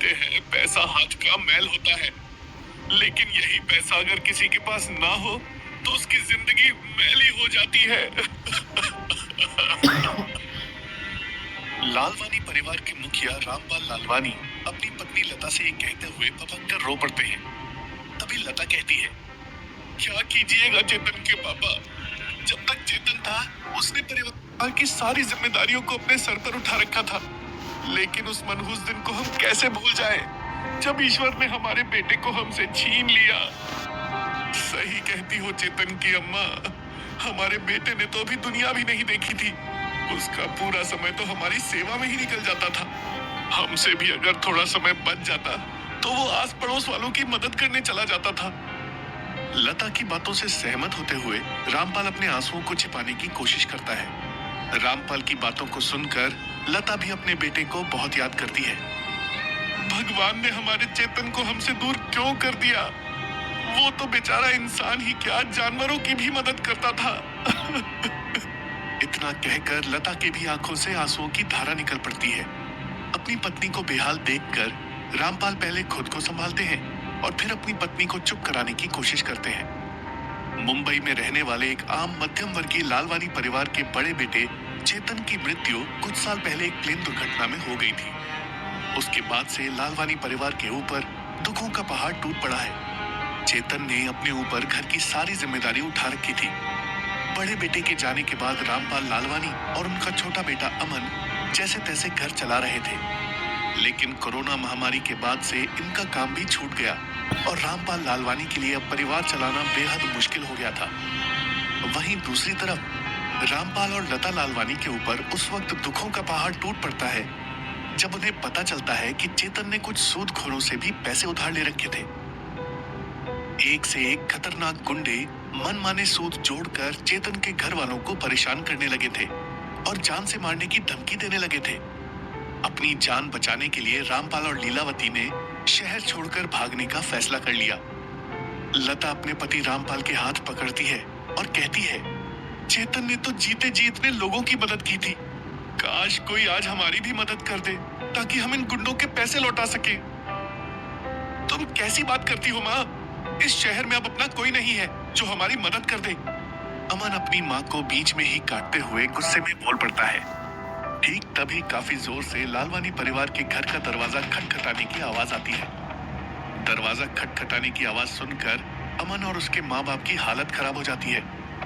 कहते हैं पैसा हाथ का मैल होता है, लेकिन यही पैसा अगर किसी के पास ना हो तो उसकी जिंदगी मैली हो जाती है। लालवानी परिवार के मुखिया रामपाल लालवानी अपनी पत्नी लता से ये कहते हुए भपक कर रो पड़ते हैं। तभी लता कहती है, क्या कीजिएगा चेतन के पापा, जब तक चेतन था उसने परिवार की सारी जिम्मेदारियों को अपने सर पर उठा रखा था, लेकिन उस मनहूस दिन को हम कैसे भूल जाएं, जब ईश्वर ने हमारे बेटे को हमसे छीन लिया। सही कहती हो चेतन की अम्मा, हमारे बेटे ने तो अभी दुनिया भी नहीं देखी थी, उसका पूरा समय तो हमारी सेवा में ही निकल जाता था। हमसे भी अगर थोड़ा समय बच जाता तो वो आस पड़ोस वालों की मदद करने चला जाता था। लता की बातों से सहमत होते हुए रामपाल अपने आंसुओं को छिपाने की कोशिश करता है। रामपाल की बातों को सुनकर लता भी अपने बेटे को बहुत याद करती है। भगवान ने हमारे चेतन को हमसे दूर क्यों कर दिया? वो तो बेचारा इंसान ही क्या, जानवरों की भी मदद करता था। इतना कहकर लता के भी आंखों से आंसुओं की धारा निकल पड़ती है। अपनी पत्नी को बेहाल देखकर रामपाल पहले खुद को संभालते हैं और फिर अपनी पत्नी को चुप कराने की कोशिश करते हैं। मुंबई में रहने वाले एक आम मध्यम वर्गीय लालवानी परिवार के बड़े बेटे चेतन की मृत्यु कुछ साल पहले एक प्लेन दुर्घटना में हो गई थी। उसके बाद से लालवानी परिवार के ऊपर दुखों का पहाड़ टूट पड़ा है। चेतन ने अपने ऊपर घर की सारी जिम्मेदारी उठा रखी थी। बड़े बेटे के जाने के बाद रामपाल लालवानी और उनका छोटा बेटा अमन जैसे तैसे घर चला रहे थे, लेकिन कोरोना महामारी के बाद से इनका काम भी छूट गया और रामपाल लालवानी के लिए अब परिवार चलाना बेहद मुश्किल हो गया था। वहीं दूसरी तरफ रामपाल और लता लालवानी के ऊपर उस वक्त दुखों का पहाड़ टूट पड़ता है जब उन्हें पता चलता है कि चेतन ने कुछ सूदखोरों से भी पैसे उधार ले रखे थे। एक से एक खतरनाक गुंडे मनमाने सूद जोड़कर चेतन के घर वालों को परेशान करने लगे थे और जान से मारने की धमकी देने लगे थे। अपनी जान बचाने के लिए रामपाल और लीलावती ने शहर छोड़कर भागने का फैसला कर लिया। लता अपने पति रामपाल के हाथ पकड़ती है और कहती है, चेतन ने तो जीते जी इतने लोगों की मदद की थी, काश कोई आज हमारी भी मदद कर दे ताकि हम इन गुंडों के पैसे लौटा सके। तुम कैसी बात करती हो माँ? इस शहर में अब अपना कोई नहीं है जो हमारी मदद कर दे। अमन अपनी माँ को बीच में ही काटते हुए गुस्से में बोल पड़ता है। ठीक तभी काफी जोर से लालवानी परिवार के घर का दरवाजा खटखटाने की आवाज आती है। दरवाजा खटखटाने की आवाज सुनकर अमन और उसके माँ बाप की हालत खराब हो जाती है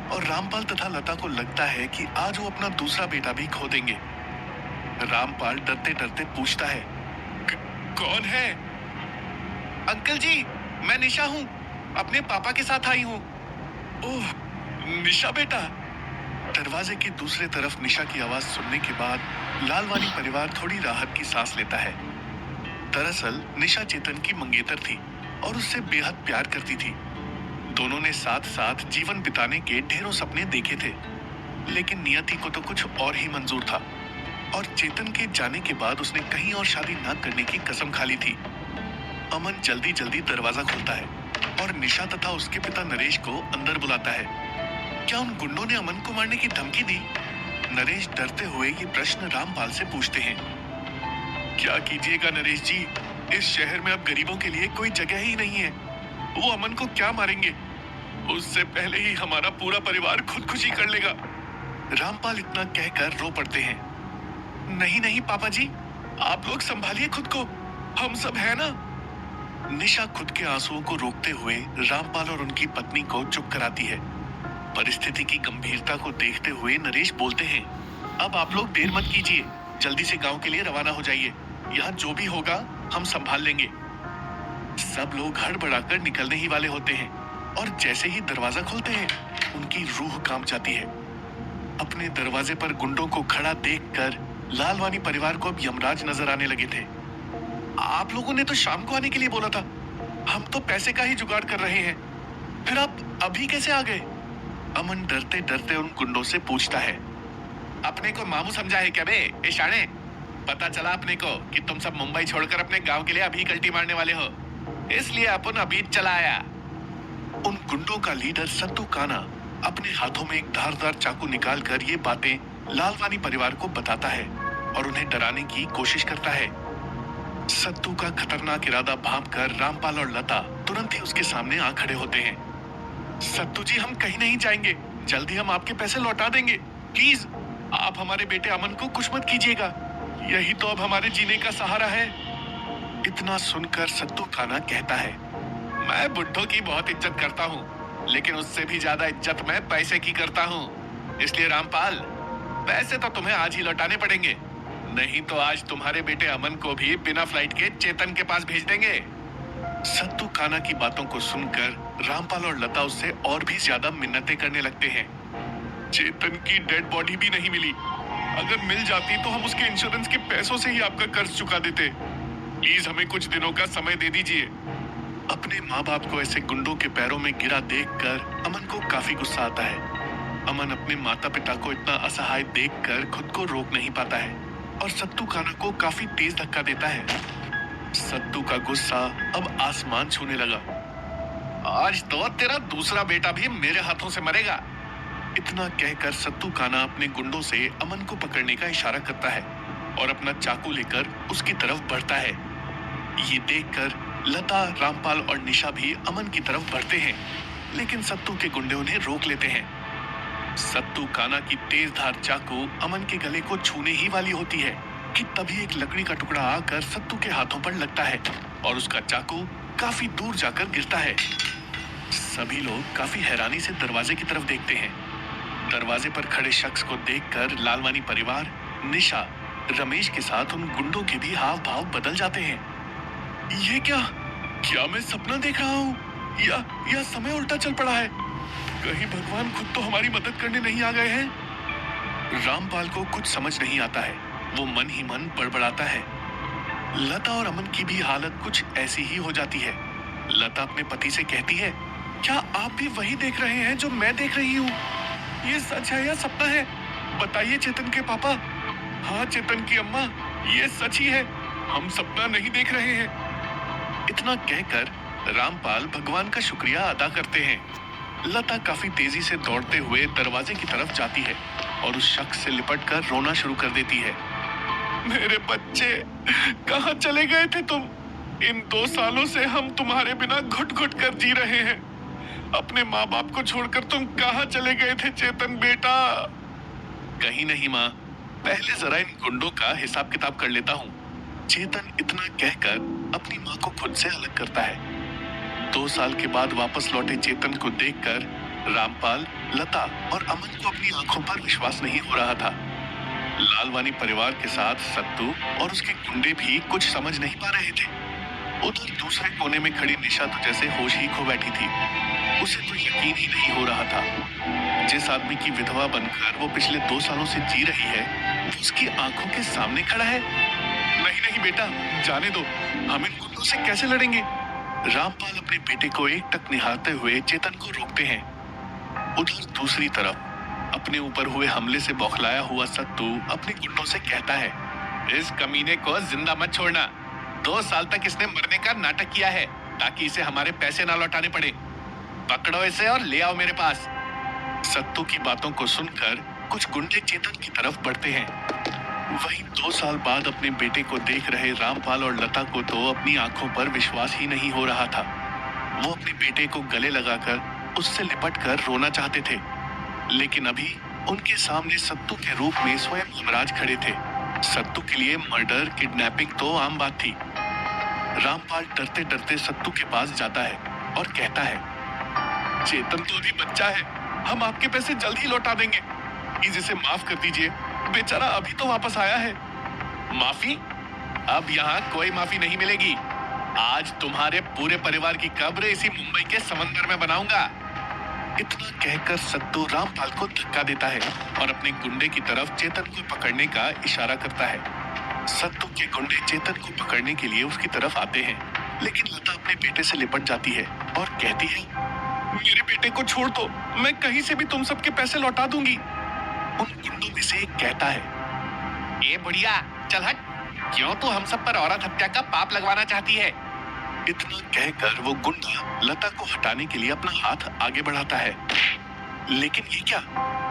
और रामपाल तथा लता को लगता है कि आज वो अपना दूसरा बेटा भी खो देंगे। रामपाल डरते डरते पूछता है, कौन है? अंकल जी, मैं निशा हूँ, अपने पापा के साथ आई हूँ। ओह, निशा बेटा। दरवाजे की दूसरे तरफ निशा की आवाज सुनने के बाद लालवानी परिवार थोड़ी राहत की सांस लेता है। दरअसल निशा चेतन की मंगेतर थी और उससे बेहद प्यार करती थी। दोनों ने साथ साथ जीवन बिताने के ढेरों सपने देखे थे, लेकिन नियति को तो कुछ और ही मंजूर था और चेतन के जाने के बाद उसने कहीं और शादी न करने की कसम खा ली थी। अमन जल्दी जल्दी दरवाजा खोलता है और निशा तथा उसके पिता नरेश को अंदर बुलाता है। क्या उन गुंडों ने अमन को मारने की धमकी दी? नरेश डरते हुए ये प्रश्न रामपाल से पूछते हैं। क्या कीजिएगा नरेश जी, इस शहर में अब गरीबों के लिए कोई जगह ही नहीं है। वो अमन को क्या मारेंगे? उससे पहले ही हमारा पूरा परिवार खुदकुशी कर लेगा। रामपाल इतना कहकर रो पड़ते हैं। नहीं नहीं पापा जी, आप लोग संभालिए खुद को, हम सब है ना। निशा खुद के आंसुओं को रोकते हुए रामपाल और उनकी पत्नी को चुप कराती है। परिस्थिति की गंभीरता को देखते हुए नरेश बोलते हैं, अब आप लोग देर मत कीजिए, जल्दी से गांव के लिए रवाना हो जाइए। यहाँ जो भी होगा हम संभाल लेंगे। सब लोग हड़बड़ाकर निकलने ही वाले होते हैं और जैसे ही दरवाजा खोलते हैं उनकी रूह कांप जाती है। अपने दरवाजे पर गुंडों को खड़ा देखकर लालवानी परिवार को अब यमराज नजर आने लगे थे। आप लोगों ने तो शाम को आने के लिए बोला था, हम तो पैसे का ही जुगाड़ कर रहे हैं, फिर आप अभी कैसे आ गए? अमन डरते डरते उन गुंडों से पूछता है। अपने को मामू समझा है क्या बे, ए शाणे? पता चला अपने को कि तुम सब मुंबई छोड़कर अपने गांव के लिए अभी कल्टी मारने वाले हो, इसलिए अपन अभी चला आया। उन गुंडों का लीडर सत्तू काना अपने हाथों में एक धारदार चाकू निकालकर ये बातें लालवानी परिवार को बताता है और उन्हें डराने की कोशिश करता है। सत्तू का खतरनाक इरादा भांपकर रामपाल और लता तुरंत ही उसके सामने आ खड़े होते हैं। सत्तू जी, हम कहीं नहीं जाएंगे, जल्दी हम आपके पैसे लौटा देंगे। प्लीज, आप हमारे बेटे अमन को कुछ मत कीजिएगा, यही तो अब हमारे जीने का सहारा है। इतना सुनकर सत्तू खाना कहता है, मैं बुड्ढों की बहुत इज्जत करता हूँ, लेकिन उससे भी ज्यादा इज्जत मैं पैसे की करता हूँ। इसलिए रामपाल, पैसे तो तुम्हें आज ही लौटाने पड़ेंगे, नहीं तो आज तुम्हारे बेटे अमन को भी बिना फ्लाइट के चेतन के पास भेज देंगे। सत्तू खाना की बातों को सुनकर रामपाल और लता उससे और भी ज्यादा मिन्नतें करने लगते हैं। चेतन की डेड बॉडी भी नहीं मिली, अगर मिल जाती तो हम उसके इंश्योरेंस के पैसों से ही आपका कर्ज चुका देते। प्लीज हमें कुछ दिनों का समय दे दीजिए। अपने माँ बाप को ऐसे गुंडों के पैरों में गिरा देखकर अमन को काफी गुस्सा आता है। अमन अपने माता पिता को इतना असहाय देखकर खुद को रोक नहीं पाता है और सत्तू खाना को काफी तेज धक्का देता है। सत्तू का गुस्सा अब आसमान छूने लगा। आज तो तेरा दूसरा बेटा भी मेरे हाथों से मरेगा। इतना कहकर सत्तू खाना अपने गुंडों से अमन को पकड़ने का इशारा करता है और अपना चाकू लेकर उसकी तरफ बढ़ता है। ये देखकर लता, रामपाल और निशा भी अमन की तरफ बढ़ते हैं, लेकिन सत्तू के गुंडे उन्हें रोक लेते हैं। सत्तू खाना की तेज धार चाकू अमन के गले को छूने ही वाली होती है कि तभी एक लकड़ी का टुकड़ा आकर सत्तू के हाथों पर लगता है और उसका चाकू काफी दूर जाकर गिरता है। सभी लोग काफी हैरानी से दरवाजे की तरफ देखते हैं। दरवाजे पर खड़े शख्स को देखकर लालवानी परिवार, निशा, रमेश के साथ उन गुंडों के भी हाव भाव बदल जाते हैं। ये क्या मैं सपना देख रहा हूँ या समय उल्टा चल पड़ा है? कहीं भगवान खुद तो हमारी मदद करने नहीं आ गए हैं? रामपाल को कुछ समझ नहीं आता है, वो मन ही मन बड़बड़ाता है। लता और अमन की भी हालत कुछ ऐसी ही हो जाती है। लता अपने पति से कहती है, क्या आप भी वही देख रहे हैं जो मैं देख रही हूँ? ये सच है या सपना है? बताइए चेतन के पापा। हाँ चेतन की अम्मा, ये सच ही है, हम सपना नहीं देख रहे हैं। इतना कहकर रामपाल भगवान का शुक्रिया अदा करते हैं। लता काफी तेजी से दौड़ते हुए दरवाजे की तरफ जाती है और उस शख्स से लिपटकर रोना शुरू कर देती है। मेरे बच्चे, कहाँ चले गए थे तुम? इन 2 सालों से हम तुम्हारे बिना घुट घुट कर जी रहे हैं। अपने माँ बाप को छोड़कर तुम कहाँ चले गए थे चेतन बेटा? कहीं नहीं माँ, पहले जरा इन गुंडों का हिसाब किताब कर लेता हूँ। चेतन इतना कहकर अपनी माँ को खुद से अलग करता है। 2 साल के बाद वापस लौटे चेतन को देखकर रामपाल, लता और अमन को अपनी आंखों पर विश्वास नहीं हो रहा था। लालवानी परिवार के साथ सत्तू और उसके गुंडे भी कुछ समझ नहीं पा रहे थे। उधर दूसरे कोने में खड़ी निशा तो जैसे होश ही खो बैठी थी। उसे तो यकीन ही नहीं हो रहा था। जिस आदमी की विधवा बनकर वो पिछले 2 सालों से जी रही है, वो उसकी आंखों के सामने खड़ा है। नहीं नहीं बेटा, जाने दो, हम इन गुंडों से कैसे लड़ेंगे? रामपाल अपने बेटे को एकटक निहारते हुए चेतन को रोकते हैं। उधर दूसरी तरफ अपने ऊपर हुए हमले से बौखलाया हुआ सत्तू अपने गुंडों से कहता है, इस कमीने को जिंदा मत छोड़ना। 2 साल तक इसने मरने का नाटक किया है ताकि इसे हमारे पैसे ना लौटाने पड़े। पकड़ो इसे और ले आओ मेरे पास। सत्तू की बातों को सुनकर कुछ गुंडे चेतन की तरफ बढ़ते हैं। वहीं 2 साल बाद अपने बेटे को देख रहे रामपाल और लता को तो अपनी आंखों पर विश्वास ही नहीं हो रहा था। वो अपने बेटे को गले लगाकर उससे लिपटकर रोना चाहते थे, लेकिन अभी उनके सामने सत्तू के रूप में स्वयं यमराज खड़े थे। सत्तू के लिए मर्डर, किडनैपिंग तो आम बात थी। रामपाल डरते डरते सत्तू के पास जाता है और कहता है, चेतन तो अभी बच्चा है, हम आपके पैसे जल्द ही लौटा देंगे। प्लीज इसे माफ कर दीजिए, बेचारा अभी तो वापस आया है। माफी? अब यहाँ कोई माफी नहीं मिलेगी। आज तुम्हारे पूरे परिवार की कब्र इसी मुंबई के समंदर में बनाऊंगा। इतना कहकर सत्तू रामपाल को धक्का देता है और अपने गुंडे की तरफ चेतन को पकड़ने का इशारा करता है। सत्तू के गुंडे चेतन को पकड़ने के लिए उसकी तरफ आते हैं, लेकिन लता अपने बेटे से लिपट जाती है और कहती है, मेरे बेटे को छोड़ दो, मैं कहीं से भी तुम सबके पैसे लौटा दूंगी। उन गुंडों में से एक कहता है, ए बुढ़िया, चल हट, क्यों तू हम सब पर औरत हत्या का पाप लगवाना चाहती है? इतना कहकर वो गुंडा लता को हटाने के लिए अपना हाथ आगे बढ़ाता है, लेकिन ये क्या,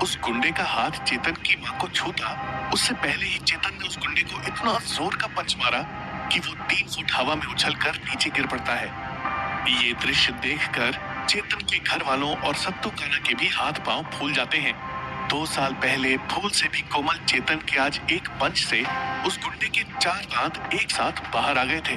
उस गुंडे का हाथ चेतन की मां को छूता उससे पहले ही चेतन ने उस गुंडे को इतना जोर का पंच मारा कि वो 3 फुट हवा में उछलकर नीचे गिर पड़ता है। ये दृश्य देखकर चेतन के घर वालों और सत्तू काना के भी हाथ पांव फूल जाते हैं। 2 साल पहले फूल से भी कोमल चेतन के आज एक पंच से उस गुंडे के 4 दांत एक साथ बाहर आ गए थे।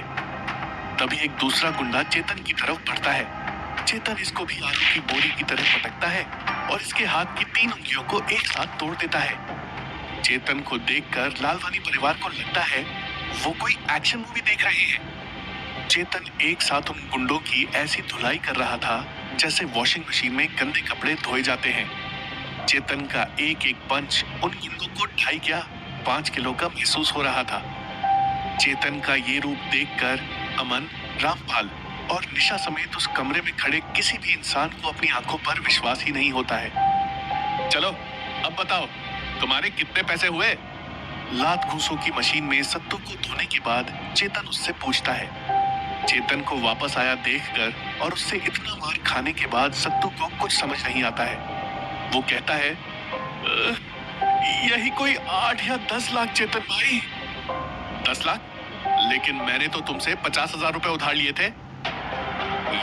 तभी एक दूसरा गुंडा चेतन की तरफ बढ़ता है। चेतन इसको भी आलू की बोरी की तरह पटकता है और इसके हाथ की 3 उंगलियों को एक साथ तोड़ देता है। चेतन को देखकर लालवानी परिवार को लगता है वो कोई एक्शन मूवी देख रहे हैं। चेतन एक साथ उन गुंडों की ऐसी धुलाई कर रहा था जैसे वॉशिंग मशीन में गंदे कपड़े धोए जाते हैं। चेतन का एक एक पंच उन गुंडों को 2.5 क्या 5 किलो का महसूस हो रहा था। चेतन का ये रूप देखकर अमन, रामपाल और निशा समेत उस कमरे में खड़े किसी भी इंसान को अपनी आंखों पर विश्वास ही नहीं होता है। चलो अब बताओ, तुम्हारे कितने पैसे हुए? लात घूसों की मशीन में सत्तू को धोने के बाद चेतन उससे पूछता है। चेतन को वापस आया देखकर और उससे इतना मार खाने के बाद सत्तू को कुछ समझ नहीं आता है। वो कहता है, यही कोई 8 या 10 लाख चेतन भाई। 10 लाख? लेकिन मैंने तो तुमसे 50,000 रुपए उधार लिए थे।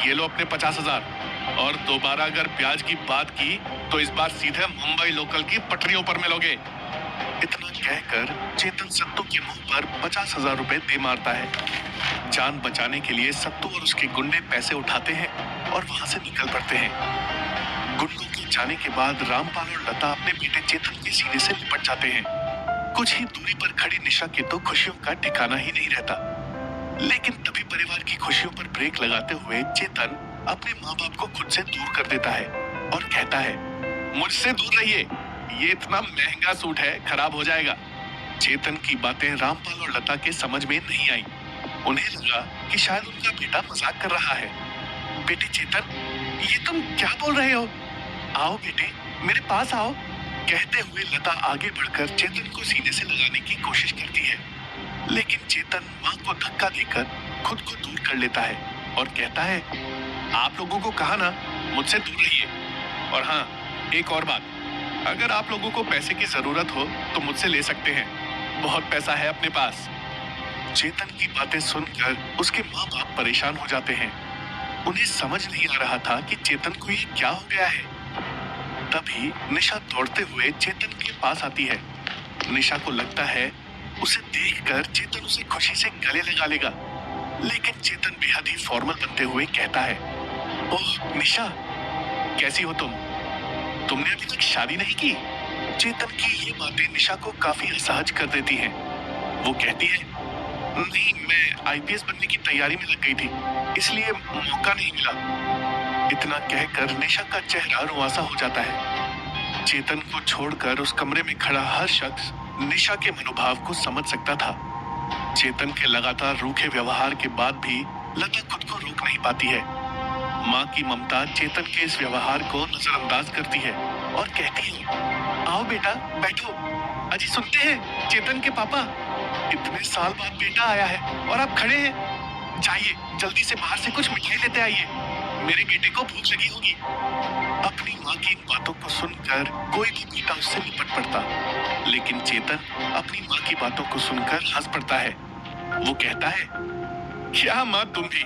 ये लो अपने 50,000, और दोबारा अगर ब्याज की बात की तो इस बार सीधे मुंबई लोकल की पटरियों पर मिलोगे। इतना कहकर चेतन सत्तू के मुंह पर 50,000 रुपए दे मारता है। जान बचाने के लिए सत्तू और उसके गुंडे पैसे उठाते हैं और वहां से निकल पड़ते हैं। गुंडों के जाने के बाद रामपाल और लता अपने बेटे चेतन के सीने से लिपट जाते हैं। कुछ ही दूरी पर खड़ी निशा के तो खुशियों का ठिकाना ही नहीं रहता। लेकिन तभी परिवार की खुशियों पर ब्रेक लगाते हुए चेतन अपने माँ बाप को खुद से दूर कर देता है और कहता है, मुझसे दूर रहिए, ये इतना महंगा सूट है, खराब हो जाएगा। चेतन की बातें रामपाल और लता के समझ में नहीं आई। उन्हें लगा कि शायद उनका बेटा मजाक कर रहा है। बेटे चेतन, ये तुम क्या बोल रहे हो? आओ बेटे, मेरे पास आओ। कहते हुए लता आगे बढ़कर चेतन को सीने से लगाने की कोशिश करती है, लेकिन चेतन माँ को धक्का देकर खुद को दूर कर लेता है और कहता है, आप लोगों को कहा ना मुझसे दूर रहिए। और हाँ, एक और बात, अगर आप लोगों को पैसे की जरूरत हो तो मुझसे ले सकते हैं, बहुत पैसा है अपने पास। चेतन की बातें सुनकर उसके माँ बाप परेशान हो जाते हैं। उन्हें समझ नहीं आ रहा था कि चेतन को ये क्या हो गया है। तभी निशा दौड़ते हुए चेतन के पास आती है। निशा को लगता है उसे देखकर चेतन उसे खुशी से गले लगा लेगा, लेकिन चेतन बेहद ही फॉर्मल बनते हुए कहता है, ओह निशा, कैसी हो तुम? तुमने अभी तक शादी नहीं की? चेतन की ये बातें निशा को काफी असहज कर देती हैं। वो कहती है, नहीं, मैं आईपीएस बनने की तैयारी में लग गई थी, इसलिए मौका नहीं मिला। इतना कहकर निशा का चेहरा रुआसा हो जाता है। चेतन को छोड़कर उस कमरे में खड़ा हर शख्स निशा के मनोभाव को समझ सकता था। चेतन के लगातार रूखे व्यवहार के बाद भी लता खुद को रोक नहीं पाती है। माँ की ममता चेतन के इस व्यवहार को नजरअंदाज करती है और कहती है, आओ बेटा बैठो, अजी सुनते हैं चेतन के पापा, इतने साल बाद बेटा आया है और आप खड़े हैं। जाइए जल्दी से बाहर से कुछ मिठाई लेते आइए, मेरे बेटे को भूख लगी होगी। अपनी माँ की इन बातों को सुनकर कोई भी बेटा उससे निपट पड़ता, लेकिन चेतन अपनी माँ की बातों को सुनकर हंस पड़ता है। वो कहता है, क्या माँ तुम भी,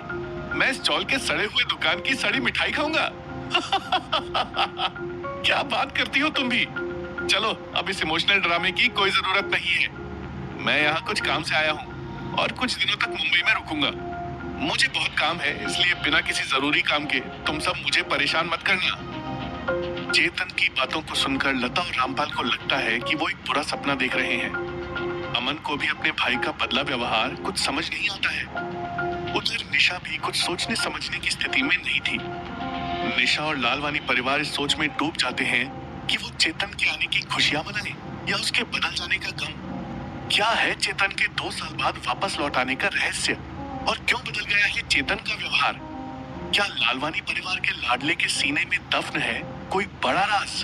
मैं इस चौल के सड़े हुए दुकान की सड़ी मिठाई खाऊंगा? क्या बात करती हो तुम भी। चलो अब इस इमोशनल ड्रामे की कोई जरूरत नहीं है। मैं यहाँ कुछ काम से आया हूँ और कुछ दिनों तक मुंबई में रुकूंगा। मुझे बहुत काम है, इसलिए बिना किसी जरूरी काम के तुम सब मुझे परेशान मत करना। चेतन की बातों को सुनकर लता और रामपाल को लगता है कि वो एक बुरा सपना देख रहे हैं। अमन को भी अपने भाई का बदला व्यवहार कुछ समझ नहीं आता है। उधर निशा भी कुछ सोचने समझने की स्थिति में नहीं थी। निशा और लालवानी परिवार इस सोच में डूब जाते हैं कि वो चेतन के आने की खुशियां मनाए या उसके बदल जाने का गम। क्या है चेतन के 2 साल बाद वापस लौट आने का रहस्य, और क्यों बदल गया है चेतन का व्यवहार? क्या लालवानी परिवार के लाडले के सीने में दफन है कोई बड़ा राज?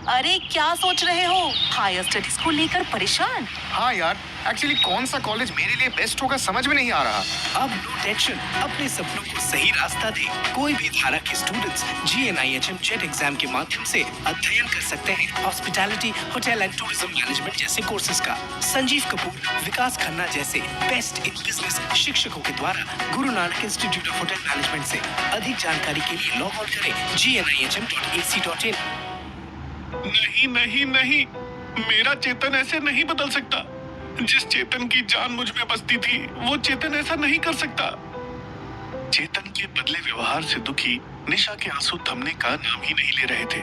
अरे क्या सोच रहे हो? हायर स्टडीज को लेकर परेशान? हाँ यार, एक्चुअली कौन सा कॉलेज मेरे लिए बेस्ट होगा समझ में नहीं आ रहा। अब नो टेंशन, अपने सपनों को सही रास्ता दे। कोई भी धारा के स्टूडेंट्स GNIHM जेट एग्जाम के माध्यम से अध्ययन कर सकते हैं hospitality, hotel and tourism management जैसे कोर्सेज का। संजीव कपूर, विकास खन्ना जैसे बेस्ट इन बिजनेस शिक्षकों के द्वारा Guru Nanak institute of hotel management से। अधिक जानकारी के लिए लॉग ऑन करें gnihm.ac.in। नहीं नहीं नहीं, मेरा चेतन ऐसे नहीं बदल सकता। जिस चेतन की जान मुझ में बसती थी, वो चेतन ऐसा नहीं कर सकता। चेतन के बदले व्यवहार से दुखी निशा के आंसू थमने का नाम ही नहीं ले रहे थे।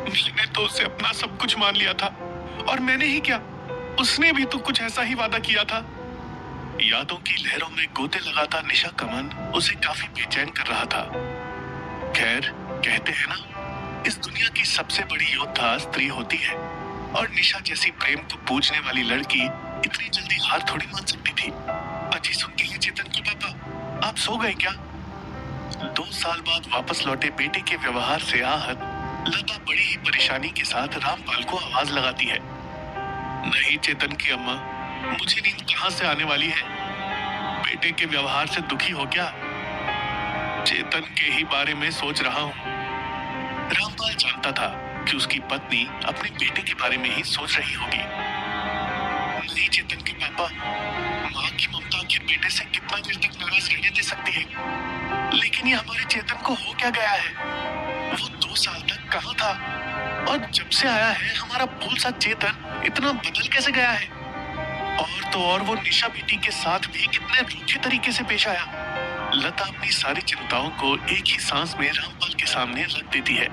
मैंने तो उसे अपना सब कुछ मान लिया था, और मैंने ही क्या, उसने भी तो कुछ ऐसा ही वादा किया था। यादों की लहरों में गोते लगाता निशा का मन उसे काफी बेचैन कर रहा था। खैर, कहते हैं ना, इस दुनिया की सबसे बड़ी योद्धा स्त्री होती है, और निशा जैसी प्रेम को पूजने वाली लड़की इतनी जल्दी हार थोड़ी मान सकती थी। अजी सुनते ही चेतन के पापा, आप सो गए क्या? 2 साल बाद वापस लौटे बेटे के व्यवहार से आहत लता बड़ी ही परेशानी के साथ रामपाल को आवाज लगाती है। नहीं चेतन की अम्मा, मुझे नींद कहाँ से आने वाली है? बेटे के व्यवहार से दुखी हो क्या? चेतन के ही बारे में सोच रहा हूँ। रामपाल जानता था कि उसकी पत्नी अपने बेटे के बारे में ही सोच रही होगी। नहीं चेतन के पापा, माँ की ममता आखिर बेटे से कितना देर तक नाराज रहने दे सकती है? लेकिन ये हमारे चेतन को हो क्या गया है? वो 2 साल तक कहाँ था, और जब से आया है हमारा भूल सा चेतन इतना बदल कैसे गया है? और तो और वो निशा बेटी के साथ भी कितने रूखे तरीके से पेश आया। लता अपनी सारी चिंताओं को एक ही सांस में रामपाल के सामने रख देती है।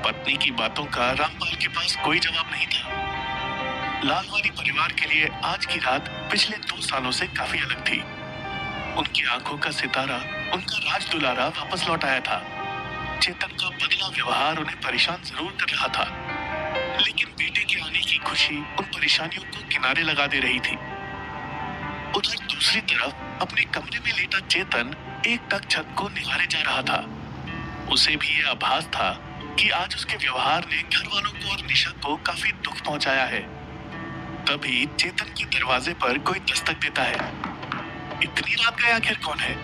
पत्नी की बातों का रामपाल के पास कोई जवाब नहीं था। लालवानी परिवार के लिए आज की रात पिछले 2 सालों से काफी अलग थी। उनकी आंखों का सितारा, उनका राज दुलारा वापस लौट आया था। चेतन का बदला व्यवहार उन्हें परेशान जरूर कर रहा था, लेकिन बेटे के आने की खुशी उन परेशानियों को किनारे लगा दे रही थी। उधर दूसरी तरफ अपने कमरे में लेटा चेतन एक टक छत को निहारे जा रहा था। उसे भी यह आभास था कि आज उसके व्यवहार ने घर वालों को और निशा को काफी दुख पहुंचाया है। तभी चेतन के दरवाजे पर कोई दस्तक देता है। इतनी रात गया आखिर कौन है?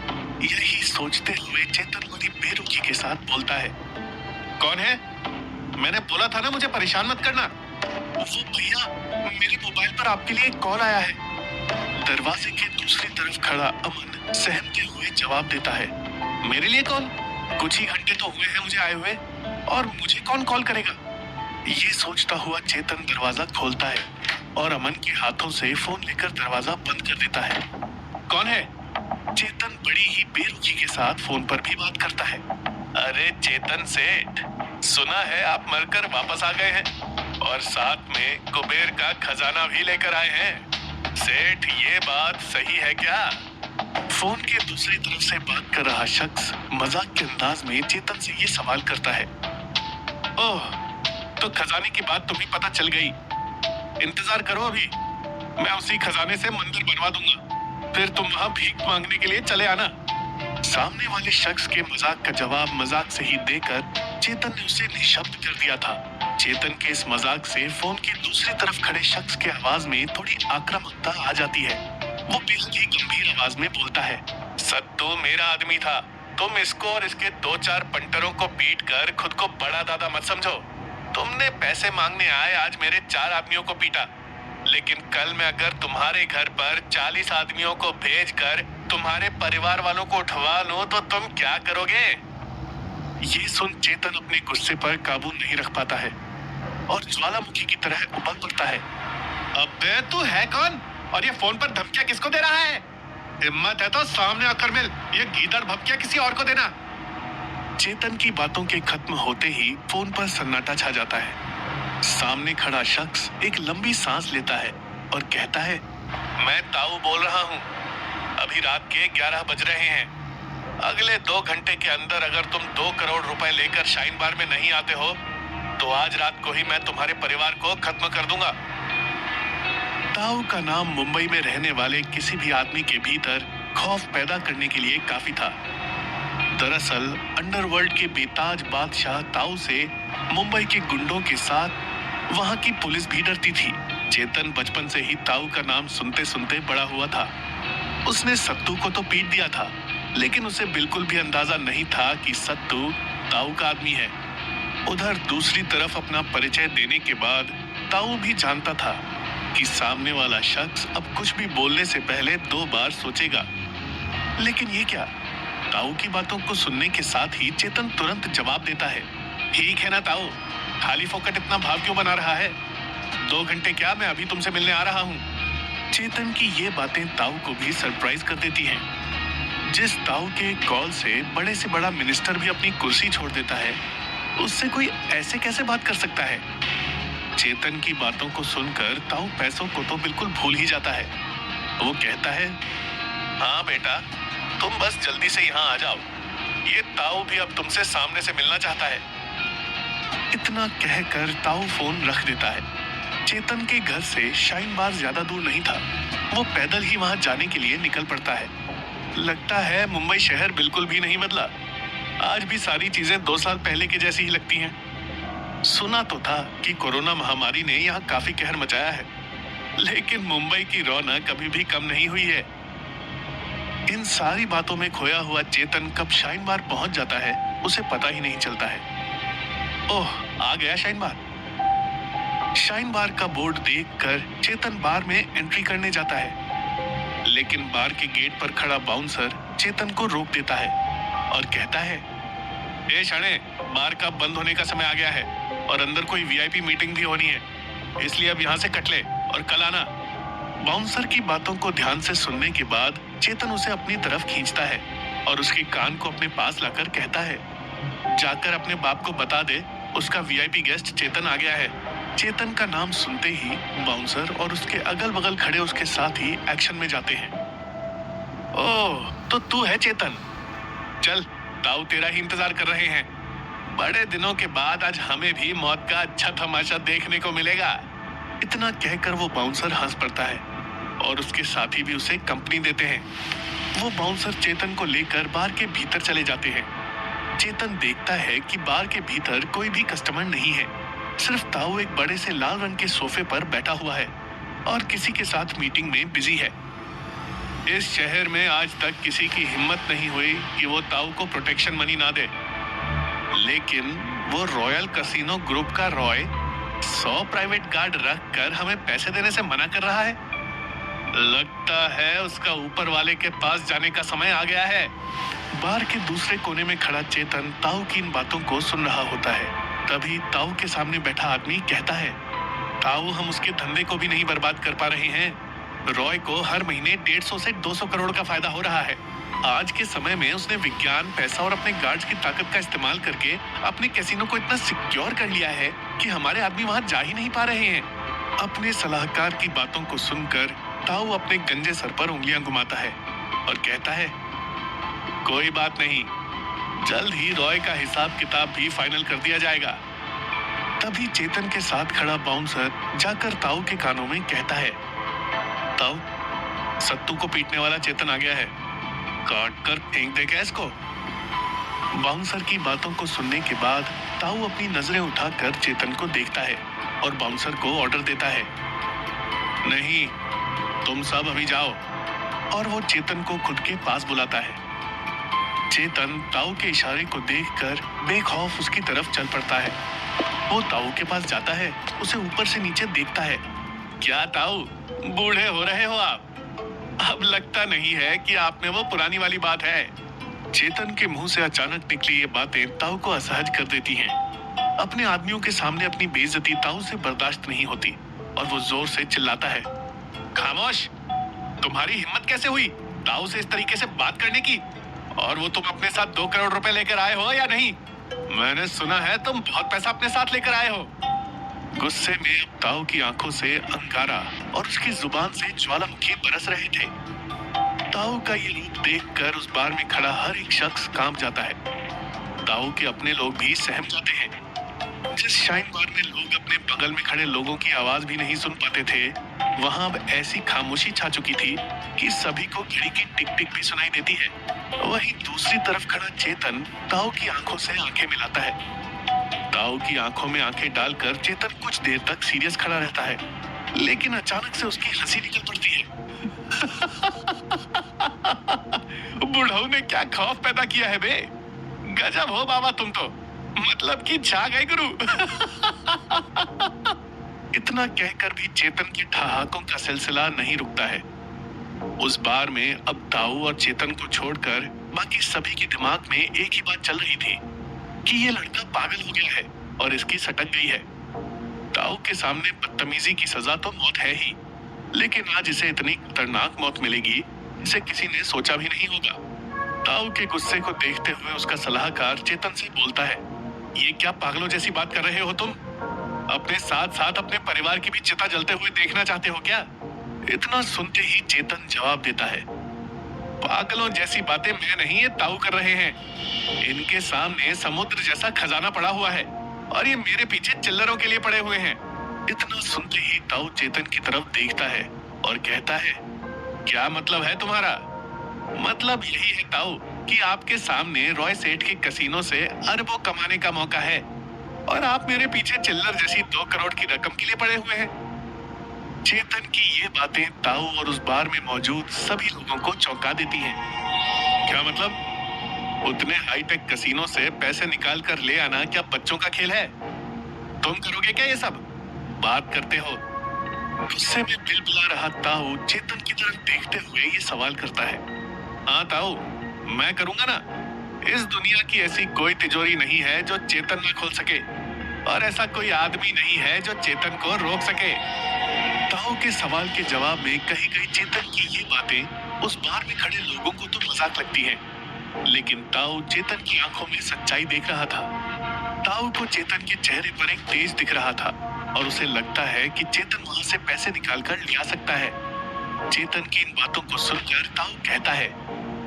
यही सोचते हुए चेतन बड़ी बेरुखी के साथ बोलता है, कौन है? मैंने बोला था ना मुझे परेशान मत करना। वो भैया, मेरे मोबाइल पर आपके लिए एक कॉल आया है। दरवाजे के दूसरी तरफ खड़ा अमन सहमते हुए जवाब देता है, मेरे लिए कॉल? कुछ ही घंटे तो हुए हैं मुझे आए हुए, और मुझे कौन कॉल करेगा? ये सोचता हुआ चेतन दरवाजा खोलता है और अमन के हाथों से फोन लेकर दरवाजा बंद कर देता है। कौन है? चेतन बड़ी ही बेरुखी के साथ फोन पर भी बात करता है। अरे चेतन सेठ, सुना है आप मरकर वापस आ गए हैं, और साथ में कुबेर का खजाना भी लेकर आए हैं। सेठ, ये बात सही है क्या? फोन के दूसरी तरफ से बात कर रहा शख्स मजाक के अंदाज में चेतन से ये सवाल करता है, ओह, तो खजाने की बात तुम्हें पता चल गई। इंतजार करो, अभी मैं उसी खजाने से मंदिर बनवा दूंगा, फिर तुम वहां भीख मांगने के लिए चले आना। सामने वाले शख्स के मजाक का जवाब मजाक से ही देकर चेतन ने उसे निशब्द कर दिया था। चेतन के इस मजाक से फोन की दूसरी तरफ खड़े शख्स के आवाज में थोड़ी आक्रामकता आ जाती है। वो बेहद ही गंभीर आवाज में बोलता है, सत्तू मेरा आदमी था, तुम इसको और इसके 2-4 पंटरों को पीट कर खुद को बड़ा दादा मत समझो। तुमने पैसे मांगने आए आज मेरे 4 आदमियों को पीटा, लेकिन कल मैं अगर तुम्हारे घर पर 40 आदमियों को भेजकर तुम्हारे परिवार वालों को उठवा लूं तो तुम क्या करोगे? ये सुन चेतन अपने गुस्से पर काबू नहीं रख पाता है और ज्वालामुखी की तरह उबल पड़ता है। अबे तू है कौन, और ये फोन पर धमकियां किसको दे रहा है? हिम्मत है तो सामने आकर मिल, ये गीदड़ भपकियां किसी और को देना। चेतन की बातों के खत्म होते ही फोन पर सन्नाटा छा जाता है। सामने खड़ा शख्स एक लंबी सांस लेता है और कहता है, मैं ताऊ बोल रहा हूँ, अभी रात के 11 बज रहे हैं। अगले 2 घंटे के अंदर अगर तुम 2 करोड़ रुपए लेकर शाइन बार में नहीं आते हो तो आज रात को ही मैं तुम्हारे परिवार को खत्म कर दूंगा। ताऊ का नाम मुंबई में रहने वाले किसी भी आदमी के भीतर खौफ पैदा करने के लिए काफी था। दरअसल अंडरवर्ल्ड के बेताज बादशाह ताऊ से मुंबई के गुंडों के साथ वहां की पुलिस भी डरती थी। चेतन बचपन से ही ताऊ का नाम सुनते सुनते बड़ा हुआ था। उसने सत्तू को तो पीट दिया था, लेकिन उसे बिल्कुल भी अंदाजा नहीं था कि सत्तू ताऊ का आदमी है। उधर दूसरी तरफ अपना परिचय देने के बाद ताऊ भी जानता था कि सामने वाला शख्स अब कुछ भी बोलने से पहले 2 बार सोचेगा। लेकिन ये क्या, ताऊ की बातों को सुनने के साथ ही चेतन तुरंत जवाब देता है, ठीक है ना ताऊ, खाली फोकट इतना भाव क्यों बना रहा है? 2 घंटे क्या, मैं अभी तुमसे मिलने आ रहा हूँ। चेतन की ये बातें ताऊ को भी सरप्राइज कर देती हैं। जिस ताऊ के कॉल से बड़ा मिनिस्टर भी अपनी कुर्सी छोड़ देता है, उससे कोई ऐसे कैसे बात कर सकता है? चेतन की बातों को सुनकर ताऊ पैसों को तो बिल्कुल भूल ही जाता है। वो कहता है, हाँ बेटा, तुम बस जल्दी से यहाँ आ जाओ, ये ताऊ भी अब तुमसे सामने से मिलना चाहता है। इतना कहकर ताऊ फोन रख देता है। चेतन के घर से शाइन बार ज्यादा दूर नहीं था। वो पैदल ही वहां जाने के लिए निकल पड़ता है। लगता है मुंबई शहर बिल्कुल भी नहीं बदला। आज भी सारी चीजें 2 साल पहले के जैसी ही लगती हैं। सुना तो था कि कोरोना महामारी ने यहाँ काफी कहर मचाया है, लेकिन मुंबई की रौनक कभी भी कम नहीं हुई है। इन सारी बातों में खोया हुआ चेतन कब शाइन बार पहुंच जाता है, उसे पता ही नहीं चलता है। ओह, आ गया शाइन बार। शाइन बार का बोर्ड देखकर चेतन बार में एंट्री करने जाता है, लेकिन बार के गेट पर खड़ा बाउंसर चेतन को रोक देता है और कहता है, ए शाणे, बार का बंद होने का समय आ गया है और अंदर कोई वीआईपी मीटिंग भी होनी है, इसलिए अब यहाँ से कट ले और कल आना। बाउंसर की बातों को ध्यान से सुनने के बाद चेतन उसे अपनी तरफ खींचता है और उसके कान को अपने पास लाकर कहता है, जाकर अपने बाप को बता दे, उसका वीआईपी गेस्ट चेतन आ गया है। चेतन का नाम सुनते ही बाउंसर और उसके अगल बगल खड़े उसके साथ ही एक्शन में जाते हैं। ओह, तो तू है चेतन, चल, ताऊ तेरा ही इंतजार कर रहे हैं। बड़े दिनों के बाद आज हमें भी मौत का अच्छा तमाशा देखने को मिलेगा। इतना कहकर वो बाउंसर हंस पड़ता है और उसके साथी भी उसे कंपनी देते हैं। वो बाउंसर चेतन को लेकर बार के भीतर चले जाते हैं। चेतन देखता है कि बार के भीतर कोई भी कस्टमर नहीं है, सिर्फ ताऊ एक बड़े से लाल रंग के सोफे पर बैठा हुआ है और किसी के साथ मीटिंग में बिजी है। इस शहर में आज तक किसी की हिम्मत नहीं हुई कि वो ताऊ को प्रोटेक्शन मनी ना दे, लेकिन वो रॉयल कैसीनो ग्रुप का रॉय 100 प्राइवेट गार्ड रख कर हमें पैसे देने से मना कर रहा है। लगता है उसका ऊपर वाले के पास जाने का समय आ गया है। बार के दूसरे कोने में खड़ा चेतन ताऊ की इन बातों को सुन रहा होता है। तभी ताऊ के सामने बैठा आदमी कहता है, ताऊ, हम उसके धंधे को भी नहीं बर्बाद कर पा रहे हैं। रॉय को हर महीने 150 से 200 करोड़ का फायदा हो रहा है। आज के समय में उसने विज्ञान, पैसा और अपने गार्ड्स की ताकत का इस्तेमाल करके अपने कैसीनो को इतना सिक्योर कर लिया है कि हमारे आदमी वहां जा ही नहीं पा रहे हैं। अपने सलाहकार की बातों को सुनकर ताऊ अपने गंजे सर पर उंगलियां घुमाता है और कहता है, कोई बात नहीं, जल्द ही रॉय का हिसाब किताब भी फाइनल कर दिया जाएगा। तभी चेतन के साथ खड़ा बाउंसर जाकर ताऊ के कानों में कहता है, ताऊ, सत्तू को पीटने वाला चेतन आ गया है, काट कर फेंक दे क्या इसको? बाउंसर की बातों को सुनने के बाद ताऊ अपनी नजरें उठाकर चेतन को देखता है और बाउंसर को ऑर्डर देता है, नहीं, तुम सब अभी जाओ, और वो चेतन को खुद के पास बुलाता है। चेतन ताऊ के इशारे को देखकर बेखौफ उसकी तरफ चल पड़ता है। वो ताऊ के पास जाता है, उसे ऊपर से नीचे देखता है। क्या ताऊ, बूढ़े हो रहे हो आप? अब लगता नहीं है कि आप में वो पुरानी वाली बात है। चेतन के मुंह से अचानक निकली ये बातें ताऊ को असहज कर देती हैं। अपने आदमियों के सामने अपनी बेइज्जती ताऊ से बर्दाश्त नहीं होती और वो जोर से चिल्लाता है, खामोश, तुम्हारी हिम्मत कैसे हुई ताऊ से इस तरीके से बात करने की? और वो तुम अपने साथ 2 करोड़ रुपए लेकर आए हो या नहीं? मैंने सुना है तुम बहुत पैसा अपने साथ लेकर आए हो। गुस्से में अब ताऊ की आंखों से अंगारा और उसकी जुबान से ज्वालामुखी बरस रहे थे। ताऊ का ये रूप देखकर उस बार में खड़ा हर एक शख्स कांप जाता है। ताऊ के अपने लोग भी सहम जाते हैं। जिस शाइन बार में लोग अपने बगल में खड़े लोगों की आवाज भी नहीं सुन पाते थे, वहां अब ऐसी खामोशी छा चुकी थी कि सभी को घड़ी की टिक टिक भी सुनाई देती है। वहीं दूसरी तरफ खड़ा चेतन ताऊ की आंखों से आंखें मिलाता है। ताऊ की आंखों में आंखें डालकर चेतन कुछ देर तक सीरियस खड़ा रहता है, लेकिन अचानक से उसकी हंसी निकल पड़ती है। बुढ़ऊ ने क्या खौफ पैदा किया है बे। गजब हो बाबा तुम तो, मतलब कि छा गए गुरु। इतना कहकर भी चेतन के ठहाकों का सिलसिला नहीं रुकता है। उस बार में अब ताऊ और चेतन को छोड़कर बाकी सभी के दिमाग में एक ही बात चल रही थी कि ये लड़का पागल हो गया है और इसकी सटक गई है। ताऊ के सामने बदतमीजी की सजा तो मौत है ही, लेकिन आज इसे इतनी खतरनाक मौत मिलेगी इसे किसी ने सोचा भी नहीं होगा। ताऊ के गुस्से को देखते हुए उसका सलाहकार चेतन से बोलता है, ये क्या पागलों जैसी बात कर रहे हो तुम? अपने साथ साथ अपने परिवार की भी चिता जलते हुए देखना चाहते हो क्या? इतना सुनते ही चेतन जवाब देता है, पागलों जैसी बातें मैं नहीं ये ताऊ कर रहे हैं। इनके सामने समुद्र जैसा खजाना पड़ा हुआ है और ये मेरे पीछे चिल्लरों के लिए पड़े हुए हैं। इतना सुनते ही ताऊ चेतन की तरफ देखता है और कहता है, क्या मतलब है तुम्हारा? मतलब यही है ताऊ कि आपके सामने रॉय सेठ के कसीनो से अरबों कमाने का मौका है और आप मेरे पीछे चिल्लर जैसी 2 करोड़ की रकम के लिए पड़े हुए हैं। चेतन की ये बातें ताऊ और उस बार में मौजूद सभी लोगों को चौंका देती हैं। क्या मतलब? उतने हाईटेक कसीनो से पैसे निकाल कर ले आना क्या बच्चों का खेल है? तुम करोगे क्या ये सब? बात करते हो। गुस्से में बिलबिला रहा ताऊ चेतन की तरफ देखते हुए ये सवाल करता है, हाँ ताऊ, मैं करूंगा ना। इस दुनिया की ऐसी कोई तिजोरी नहीं है जो चेतन न खोल सके और ऐसा कोई आदमी नहीं है जो चेतन को रोक सके। ताऊ के सवाल के जवाब में कहीं कहीं चेतन की ये बातें उस बार में खड़े लोगों को तो मजाक लगती हैं, लेकिन ताऊ चेतन की आंखों में सच्चाई देख रहा था। ताऊ को चेतन के चेहरे पर एक तेज दिख रहा था और उसे लगता है कि चेतन वहां से पैसे निकालकर ले आ सकता है। चेतन की इन बातों को सुनकर ताऊ कहता है,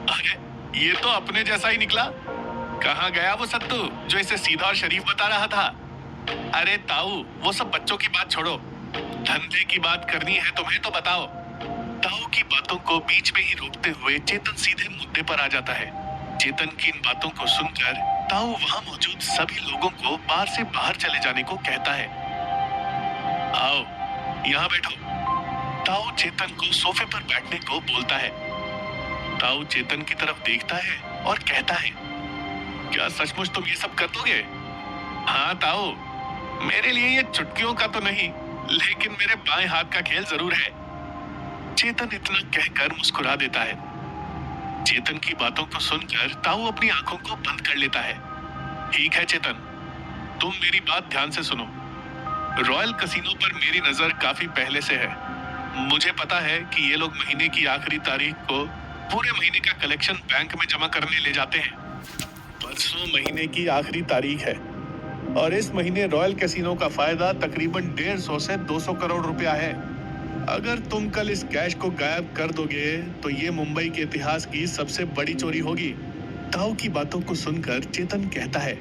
अरे ये तो अपने जैसा ही निकला। कहाँ गया वो सत्तू जो इसे सीधा और शरीफ बता रहा था? अरे ताऊ, वो सब बच्चों की बात छोड़ो, धंधे की बात करनी है तुम्हें तो बताओ। ताऊ की बातों को बीच में ही रोकते हुए चेतन सीधे मुद्दे पर आ जाता है। चेतन की इन बातों को सुनकर ताऊ वहां मौजूद सभी लोगों को बार से बाहर चले जाने को कहता है। आओ यहाँ बैठो। ताऊ चेतन को सोफे पर बैठने को बोलता है। ताऊ चेतन की तरफ देखता है और कहता है, क्या सचमुच तुम ये सब कर दोगे? हाँ ताऊ, मेरे लिए ये चुटकियों का तो नहीं, लेकिन मेरे बाएं हाथ का खेल जरूर है। चेतन इतना कहकर मुस्कुरा देता है। चेतन की बातों को सुनकर ताऊ अपनी आंखों को बंद कर लेता है। ठीक है चेतन, तुम मेरी बात ध्यान से सुनो। रॉयल कसीनो पर मेरी नजर काफी पहले से है। मुझे पता है कि ये लोग महीने की आखिरी तारीख को पूरे महीने का कलेक्शन बैंक में जमा करने ले जाते हैं। परसों महीने की आखिरी तारीख है और इस महीने रॉयल कैसीनो का फायदा तकरीबन 150 से 200 करोड़ रुपया है। अगर तुम कल इस कैश को गायब कर दोगे तो ये मुंबई के इतिहास की सबसे बड़ी चोरी होगी। ताऊ की बातों को सुनकर चेतन कहता है,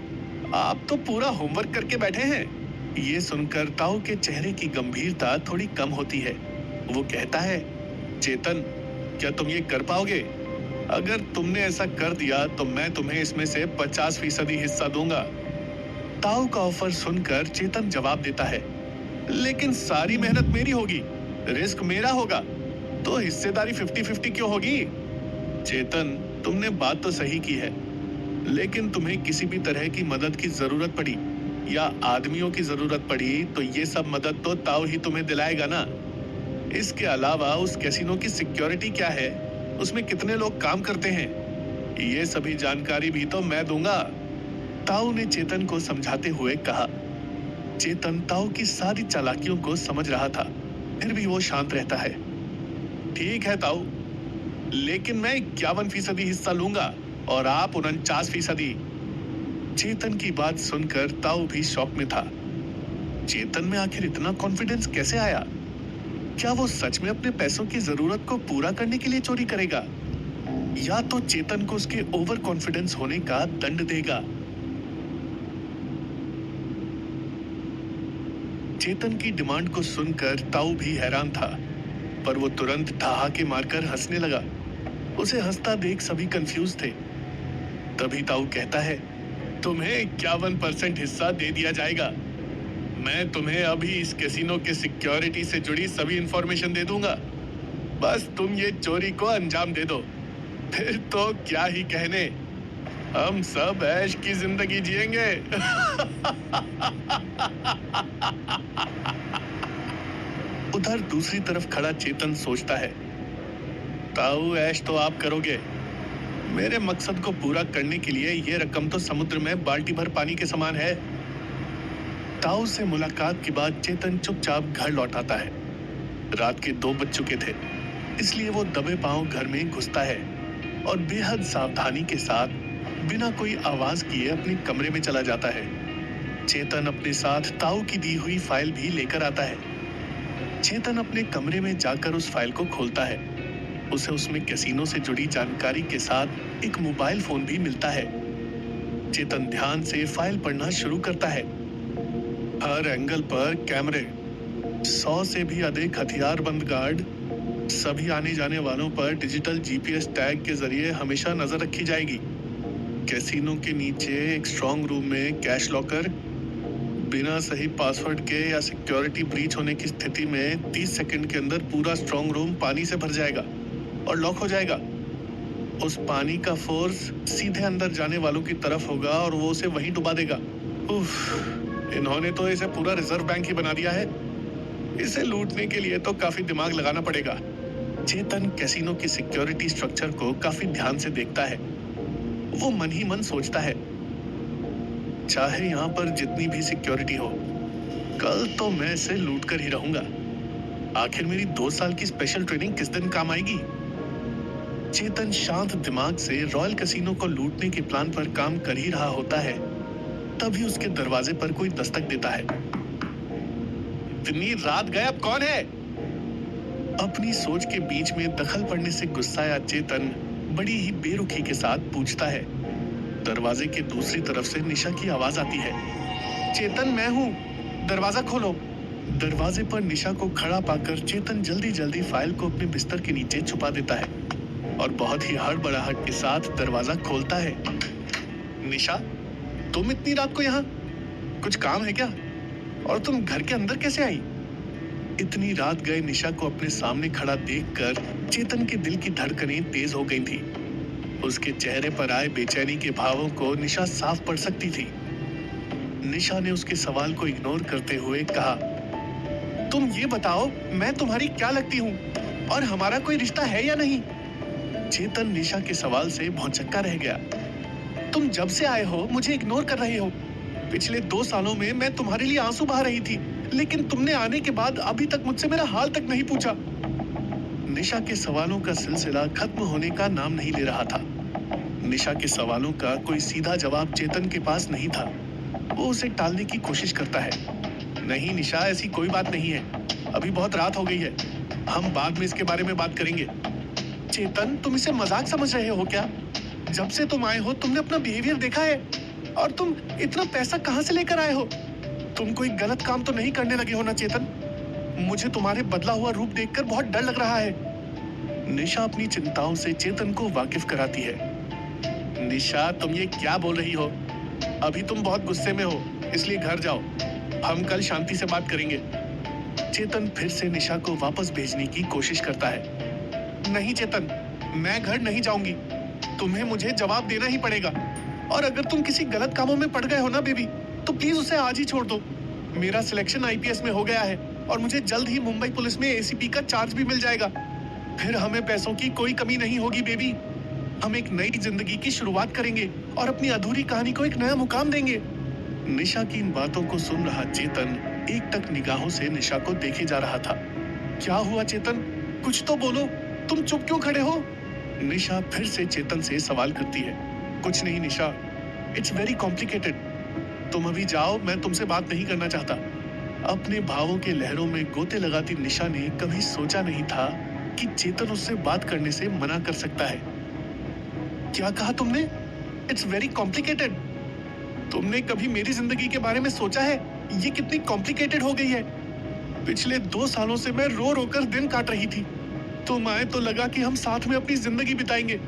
आप तो पूरा होमवर्क करके बैठे हैं। ये सुनकर ताऊ के चेहरे की गंभीरता थोड़ी कम होती है। वो कहता है, चेतन, क्या तुम ये कर पाओगे? अगर तुमने ऐसा कर दिया तो मैं तुम्हें इसमें से 50% हिस्सा दूंगा। ताऊ का ऑफर सुनकर चेतन जवाब देता है, लेकिन सारी मेहनत मेरी होगी, रिस्क मेरा होगा, तो हिस्सेदारी 50-50 क्यों होगी? चेतन, तुमने बात तो सही की है, लेकिन तुम्हें किसी भी तरह की मदद की जरूरत पड़ी या आदमियों की जरूरत पड़ी तो ये सब मदद तो ताऊ ही तुम्हें दिलाएगा ना। इसके अलावा उस कैसीनो की सिक्योरिटी क्या है, उसमें कितने लोग काम करते हैं, ये सभी जानकारी भी तो मैं दूंगा। ताऊ ने चेतन को समझाते हुए कहा। चेतन ताऊ की सारी चालाकियों को समझ रहा था, फिर भी वो शांत रहता है। ठीक है ताऊ, लेकिन मैं 51% हिस्सा लूंगा और आप 49%। चेतन की बात सुनकर ताऊ भी शॉक में था। चेतन में आखिर इतना कॉन्फिडेंस कैसे आया? क्या वो सच में अपने पैसों की जरूरत को पूरा करने के लिए चोरी करेगा, या तो चेतन को उसके ओवर कॉन्फिडेंस होने का दंड देगा? चेतन की डिमांड को सुनकर ताऊ भी हैरान था, पर वो तुरंत ठहाके मारकर हंसने लगा। उसे हंसता देख सभी कंफ्यूज थे। तभी ताऊ कहता है, तुम्हें 51% हिस्सा दे दिया जाएगा। मैं तुम्हें अभी इस कैसीनो के सिक्योरिटी से जुड़ी सभी इंफॉर्मेशन दे दूंगा। बस तुम ये चोरी को अंजाम दे दो, फिर तो क्या ही कहने, हम सब ऐश की जिंदगी जिएंगे। उधर दूसरी तरफ खड़ा चेतन सोचता है, ताऊ ऐश तो आप करोगे, मेरे मकसद को पूरा करने के लिए ये रकम तो समुद्र में बाल्टी भर पानी के समान है। ताऊ से मुलाकात के बाद चेतन चुपचाप घर लौट आता है। रात के 2 बज चुके थे, इसलिए वो दबे पांव घर में घुसता है और बेहद सावधानी के साथ बिना कोई आवाज किए अपने कमरे में चला जाता है। चेतन अपने साथ ताऊ की दी हुई फाइल भी लेकर आता है। चेतन अपने कमरे में जाकर उस फाइल को खोलता है। उसे उसमें कैसीनो से जुड़ी जानकारी के साथ एक मोबाइल फोन भी मिलता है। चेतन ध्यान से फाइल पढ़ना शुरू करता है। हर एंगल पर कैमरे, 100 से भी अधिक हथियारबंद गार्ड, सभी आने जाने वालों पर डिजिटल जीपीएस टैग के जरिए हमेशा नजर रखी जाएगी। कैसीनो के नीचे एक स्ट्रांग रूम में कैश लॉकर, बिना सही पासवर्ड के या सिक्योरिटी ब्रीच होने की स्थिति में 30 सेकंड के अंदर पूरा स्ट्रांग रूम पानी से भर जाएगा और लॉक हो जाएगा। उस पानी का फोर्स सीधे अंदर जाने वालों की तरफ होगा और वो उसे वहीं डुबा देगा। उफ, इन्होंने तो इसे पूरा रिजर्व बैंक ही बना दिया है। इसे लूटने के लिए तो काफी दिमाग लगाना पड़ेगा। चेतन कैसीनो की सिक्योरिटी स्ट्रक्चर को काफी ध्यान से देखता है। वो मन ही मन सोचता है, चाहे यहाँ पर जितनी भी सिक्योरिटी हो, कल तो मैं इसे लूट कर ही रहूंगा। आखिर मेरी 2 साल की स्पेशल ट्रेनिंग किस दिन काम आएगी। चेतन शांत दिमाग से रॉयल कैसीनो को लूटने के प्लान पर काम कर ही रहा होता है, तभी उसके दरवाजे पर कोई दस्तक देता है। इतनी रात गए, अब कौन है? अपनी सोच के बीच में दखल पड़ने से गुस्साया चेतन बड़ी ही बेरुखी के साथ पूछता है। दरवाजे के दूसरी तरफ से निशा की आवाज आती है, चेतन मैं हूँ, दरवाजा खोलो। दरवाजे पर निशा को खड़ा पाकर चेतन जल्दी जल्दी फाइल को अपने बिस्तर के नीचे छुपा देता है और बहुत ही हड़बड़ाहट के साथ दरवाजा खोलता है। निशा, तुम इतनी रात को यहाँ? कुछ काम है क्या? और तुम घर के अंदर कैसे आई? इतनी रात गए निशा को अपने सामने खड़ा देखकर चेतन के दिल की धड़कनें तेज हो गई थी। उसके चेहरे पर आए बेचैनी के भावों को निशा साफ पढ़ सकती थी। निशा ने उसके सवाल को इग्नोर करते हुए कहा, तुम ये बताओ मैं तुम्हारी क्या लगती हूँ और हमारा कोई रिश्ता है या नहीं? चेतन निशा के सवाल से भौंचक्का रह गया। तुम जब से आए हो मुझे इग्नोर कर रहे हो। पिछले 2 सालों में मैं तुम्हारे लिए आंसू बहा रही थी, लेकिन तुमने आने के बाद अभी तक मुझसे मेरा हाल तक नहीं पूछा। निशा के सवालों का सिलसिला खत्म होने का नाम नहीं ले रहा था। निशा के सवालों का कोई सीधा जवाब चेतन के पास नहीं था। वो उसे टालने की कोशिश करता है। नहीं निशा, ऐसी कोई बात नहीं है, अभी बहुत रात हो गई है, हम बाद में इसके बारे में बात करेंगे। चेतन, तुम इसे मजाक समझ रहे हो क्या? जब से तुम आए हो तुमने अपना बिहेवियर देखा है, और तुम इतना पैसा कहाँ से लेकर आए हो? तुम कोई गलत काम तो नहीं करने लगे हो ना चेतन? मुझे तुम्हारे बदला हुआ रूप देखकर बहुत डर लग रहा है। निशा अपनी चिंताओं से चेतन को वाकिफ कराती है। निशा, तुम ये क्या बोल रही हो? अभी तुम बहुत गुस्से में हो, इसलिए घर जाओ, हम कल शांति से बात करेंगे। चेतन फिर से निशा को वापस भेजने की कोशिश करता है। नहीं चेतन, मैं घर नहीं जाऊंगी, तुम्हें मुझे जवाब देना ही पड़ेगा। और अगर तुम किसी गलत कामों में पड़ गए हो ना बेबी, तो प्लीज उसे आज ही छोड़ दो। मेरा सिलेक्शन आईपीएस में हो गया है और मुझे जल्द ही मुंबई पुलिस में एसीपी का चार्ज भी मिल जाएगा। फिर हमें पैसों की कोई कमी नहीं होगी बेबी। हम एक नई जिंदगी की शुरुआत करेंगे और अपनी अधूरी कहानी को एक नया मुकाम देंगे। निशा की इन बातों को सुन रहा चेतन एकटक निगाहों से निशा को देखे जा रहा था। क्या हुआ चेतन, कुछ तो बोलो, तुम चुप क्यों खड़े हो? निशा फिर से चेतन से सवाल करती है। कुछ नहीं निशा, इट्स वेरी कॉम्प्लिकेटेड। तुम अभी जाओ, मैं तुमसे बात नहीं करना चाहता। अपने भावों के लहरों में गोते लगाती निशा ने कभी सोचा नहीं था कि चेतन उससे बात करने से मना कर सकता है। क्या कहा तुमने? It's very complicated. तुमने कभी मेरी जिंदगी के बारे में सोचा है ये कितनी कॉम्प्लिकेटेड हो गई है? पिछले 2 सालों से मैं रो रो कर दिन काट रही थी। तुम आए तो लगा कि हम साथ में अपनी जिंदगी बिताएंगे,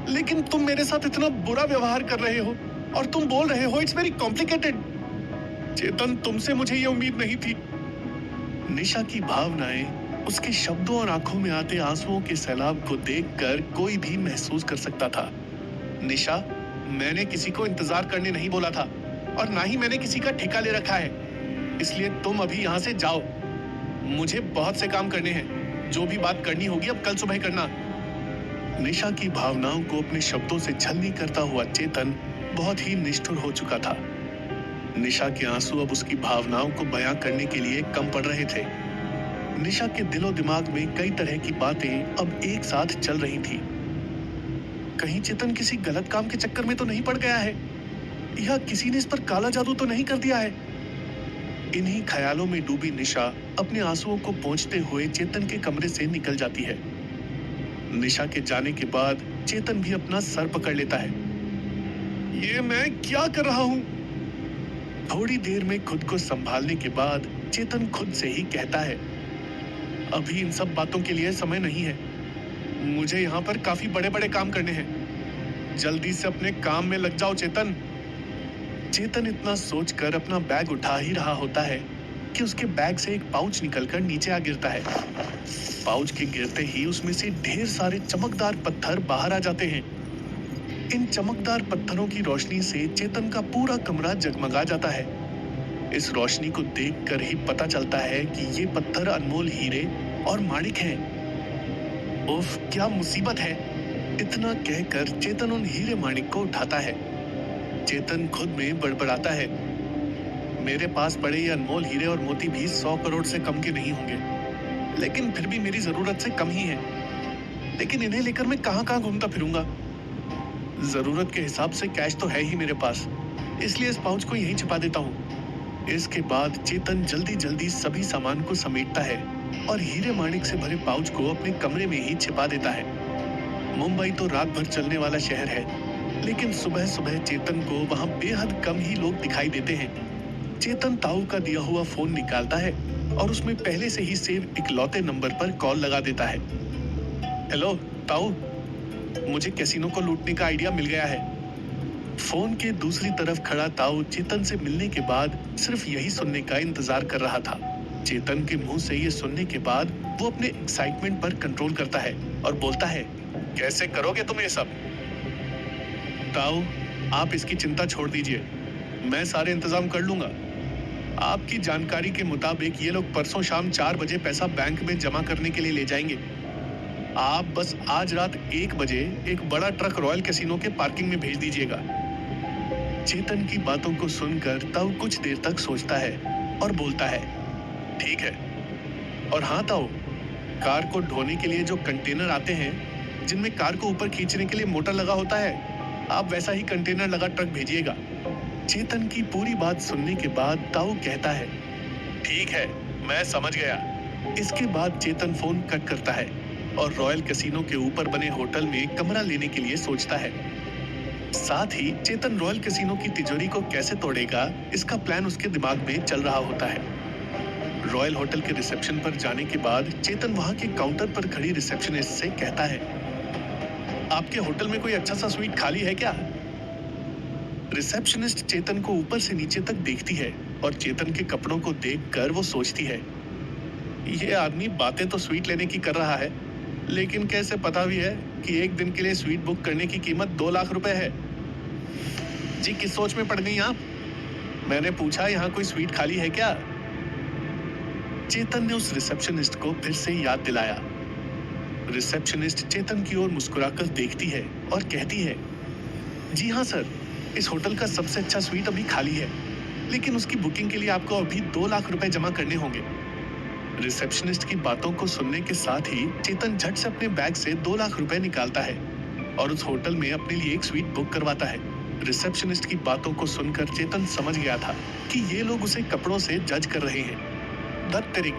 लेकिन तुम मेरे साथ इतना बुरा व्यवहार कर रहे हो और तुम बोल रहे हो इट्स वेरी कॉम्प्लिकेटेड। चेतन, तुमसे मुझे ये उम्मीद नहीं थी। निशा की भावनाएं उसके शब्दों और आंखों में आते आंसुओं के सैलाब को देखकर कोई भी महसूस कर सकता था। निशा, मैंने किसी को इंतजार करने नहीं बोला था और ना ही मैंने किसी का ठेका ले रखा है, इसलिए तुम अभी यहाँ से जाओ। मुझे बहुत से काम करने हैं। जो भी बात करनी होगी अब कल सुबह करना। निशा की भावनाओं को अपने शब्दों से छलनी करता हुआ चेतन बहुत ही निष्ठुर हो चुका था। निशा के आंसू अब उसकी भावनाओं को बयां करने के लिए कम पड़ रहे थे। निशा के दिलो दिमाग में कई तरह की बातें अब एक साथ चल रही थी। कहीं चेतन किसी गलत काम के चक्कर में तो नहीं पड़ गया है, या किसी ने इस पर काला जादू तो नहीं कर दिया है। इन्हीं ख्यालों में डूबी निशा अपने आंसुओं को पोंछते हुए चेतन के कमरे से निकल जाती है। निशा के जाने के बाद चेतन भी अपना सर पकड़ लेता है। ये मैं क्या कर रहा हूं? थोड़ी देर में खुद को संभालने के बाद चेतन खुद से ही कहता है, अभी इन सब बातों के लिए समय नहीं है। मुझे यहाँ पर काफी बड़े बड़े काम करने हैं। जल्दी से अपने काम में लग जाओ चेतन। चेतन इतना सोचकर अपना बैग उठा ही रहा होता है कि उसके बैग से एक पाउच निकलकर नीचे आ गिरता है। पाउच के गिरते ही उसमें से ढेर सारे चमकदार पत्थर बाहर आ जाते हैं। इन चमकदार पत्थरों की रोशनी से चेतन का पूरा कमरा जगमगा जाता है। इस रोशनी को देखकर ही पता चलता है कि ये पत्थर अनमोल हीरे और माणिक हैं। उफ, क्या मुसीबत है। इतना कहकर चेतन उन हीरे माणिक को उठाता है। चेतन खुद में बड़बड़ाता है, मेरे पास पड़े ये अनमोल हीरे और मोती भी 100 करोड़ से कम के नहीं होंगे, लेकिन फिर भी मेरी जरूरत से कम ही है। लेकिन इन्हें लेकर मैं कहां-कहां घूमता फिरूंगा। जरूरत के हिसाब से कैश तो है ही मेरे पास, इसलिए इस पाउच को यहीं छिपा देता हूँ। इसके बाद चेतन जल्दी जल्दी सभी सामान को समेटता है और हीरे माणिक से भरे पाउच को अपने कमरे में ही छिपा देता है। मुंबई तो रात भर चलने वाला शहर है, लेकिन सुबह सुबह चेतन को वहां बेहद कम ही लोग दिखाई देते हैं। चेतन ताऊ का दिया हुआ फोन निकालता है और उसमें पहले से ही सेव इकलौते नंबर पर कॉल लगा देता है। हेलो ताऊ, मुझे कैसीनो को लूटने का आइडिया मिल गया है। फोन के दूसरी तरफ खड़ा ताऊ चेतन से मिलने के बाद सिर्फ यही सुनने का इंतजार कर रहा था। चेतन के मुंह से ये सुनने के बाद वो अपने एक्साइटमेंट पर कंट्रोल करता है और बोलता है, कैसे करोगे तुम ये सब? ताऊ, आप इसकी चिंता छोड़ दीजिए, मैं सारे इंतजाम कर लूंगा। आपकी जानकारी के मुताबिक ये लोग परसों शाम 4 बजे पैसा बैंक में जमा करने के लिए ले जाएंगे। आप बस आज रात 1 बजे एक बड़ा ट्रक रॉयल कैसीनो के पार्किंग में भेज दीजिएगा। चेतन की बातों को सुनकर ताऊ कुछ देर तक सोचता है और बोलता है, ठीक है। और हाँ ताऊ, कार को ढोने के लिए जो कंटेनर आते हैं जिनमें कार को ऊपर खींचने के लिए मोटर लगा होता है, आप वैसा ही कंटेनर लगा ट्रक भेजिएगा। चेतन की पूरी बात सुनने के बाद ताऊ कहता है, ठीक है, मैं समझ गया। इसके बाद चेतन फोन कट करता है और रॉयल कैसीनो के ऊपर बने होटल में कमरा लेने के लिए सोचता है। साथ ही चेतन रॉयल कैसीनो की तिजोरी को कैसे तोड़ेगा, इसका प्लान उसके दिमाग में चल रहा होता है। रॉयल होटल के रिसेप्शन पर जाने के बाद चेतन वहां के काउंटर पर खड़ी रिसेप्शनिस्ट से कहता है, आपके होटल में कोई अच्छा सा स्वीट खाली है क्या? रिसेप्शनिस्ट चेतन को ऊपर से नीचे तक देखती है और चेतन के कपड़ों को देखकर वो सोचती है, ये आदमी बातें तो स्वीट लेने की कर रहा है, लेकिन कैसे पता भी है कि एक दिन के लिए स्वीट बुक करने की कीमत 2 लाख रुपए है। जी, किस सोच में पड़ गई आप? मैंने पूछा यहाँ कोई स्वीट खाली है क्या? चेतन ने उस रिसेप्शनिस्ट को फिर से याद दिलाया। रिसेप्शनिस्ट चेतन की ओर मुस्कुराकर देखती है और कहती है, जी हाँ सर, इस होटल का सबसे अच्छा स्वीट अभी खाली है, लेकिन उसकी बुकिंग के लिए आपको अभी 2 लाख रुपए जमा करने होंगे। रिसेप्शनिस्ट की बातों को सुनने के साथ ही चेतन झट से अपने बैग से 2 लाख रुपए निकालता है और उस होटल में अपने लिए एक स्वीट बुक करवाता है। रिसेप्शनिस्ट की बातों को सुनकर चेतन समझ गया था कि ये लोग उसे कपड़ों से जज कर रहे हैं। धत्तेरिक,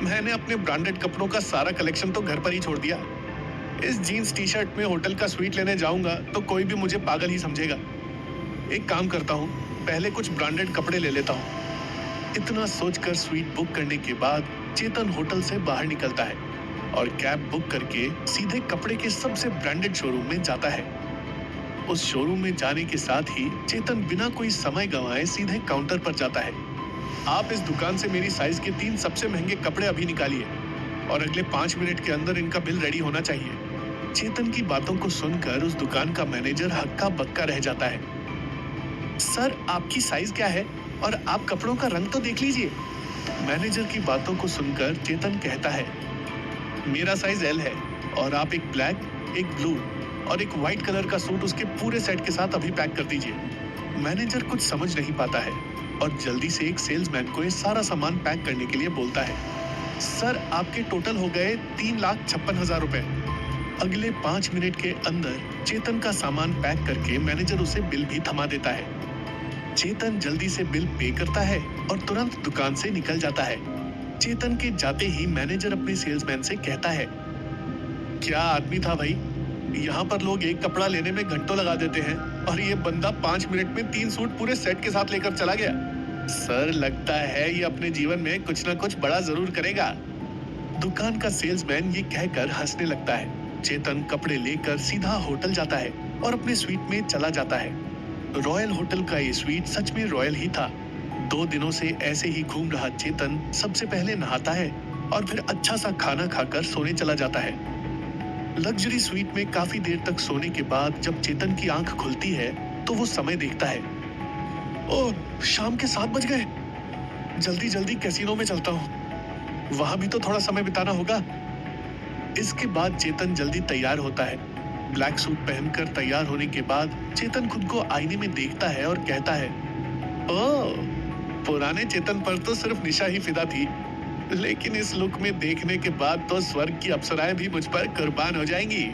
मैंने अपने ब्रांडेड कपड़ों का सारा कलेक्शन तो घर पर ही छोड़ दिया। इस जीन्स टी शर्ट में होटल का स्वीट लेने जाऊंगा तो कोई भी मुझे पागल ही समझेगा। एक काम करता हूँ, पहले कुछ ब्रांडेड कपड़े ले लेता हूँ। इतना सोचकर स्वीट बुक करने के बाद चेतन होटल से बाहर निकलता है और कैब बुक करके सीधे कपड़े के सबसे ब्रांडेड शोरूम में जाता है। उस शोरूम में जाने के साथ ही चेतन बिना कोई समय गंवाए सीधे काउंटर पर जाता है। आप इस दुकान से मेरी साइज के 3 सबसे महंगे कपड़े अभी निकालिए और अगले 5 मिनट के अंदर इनका बिल रेडी होना चाहिए। चेतन की बातों को सुनकर उस दुकान का मैनेजर हक्का बक्का रह जाता है। सर, आपकी साइज क्या है और आप कपड़ों का रंग तो देख लीजिए। मैनेजर की बातों को सुनकर चेतन कहता है, मेरा साइज एल है और आप एक ब्लैक, एक ब्लू और एक व्हाइट कलर का सूट उसके पूरे सेट के साथ अभी पैक कर दीजिए। मैनेजर कुछ समझ नहीं पाता है और जल्दी से एक सेल्समैन को ये सारा सामान पैक करने के लिए बोलता है। सर, आपके टोटल हो गए 3,56,000 रुपए। अगले 5 मिनट के अंदर चेतन का सामान पैक करके मैनेजर उसे बिल भी थमा देता है। चेतन जल्दी से बिल पे करता है और तुरंत दुकान से निकल जाता है। चेतन के जाते ही मैनेजर अपने सेल्समैन से कहता है, क्या आदमी था भाई, यहाँ पर लोग एक कपड़ा लेने में घंटों लगा देते हैं और ये बंदा 5 मिनट में 3 सूट पूरे सेट के साथ लेकर चला गया। सर, लगता है ये अपने जीवन में कुछ ना कुछ बड़ा जरूर करेगा। दुकान का सेल्समैन ये कहकर हंसने लगता है। चेतन कपड़े लेकर सीधा होटल जाता है और अपने स्वीट में चला जाता है। रॉयल होटल का ये स्वीट सच में रॉयल ही था। 2 दिनों से ऐसे ही घूम रहा चेतन सबसे पहले नहाता है और फिर अच्छा सा खाना खाकर सोने चला जाता है। लग्जरी स्वीट में काफी देर तक सोने के बाद जब चेतन की आंख खुलती है तो वो समय देखता है। ओह, शाम के 7 बज गए। जल्दी जल्दी कैसीनो में चलता हूँ, वहां भी तो थोड़ा समय बिताना होगा। इसके बाद चेतन जल्दी तैयार होता है। ब्लैक सूट पहनकर तैयार होने के बाद चेतन खुद को आईने में देखता है और कहता है, ओह, पुराने चेतन पर तो सिर्फ निशा ही फिदा थी, लेकिन इस लुक में देखने के बाद तो स्वर्ग की अप्सराएं भी मुझ पर कुर्बान हो जाएंगी।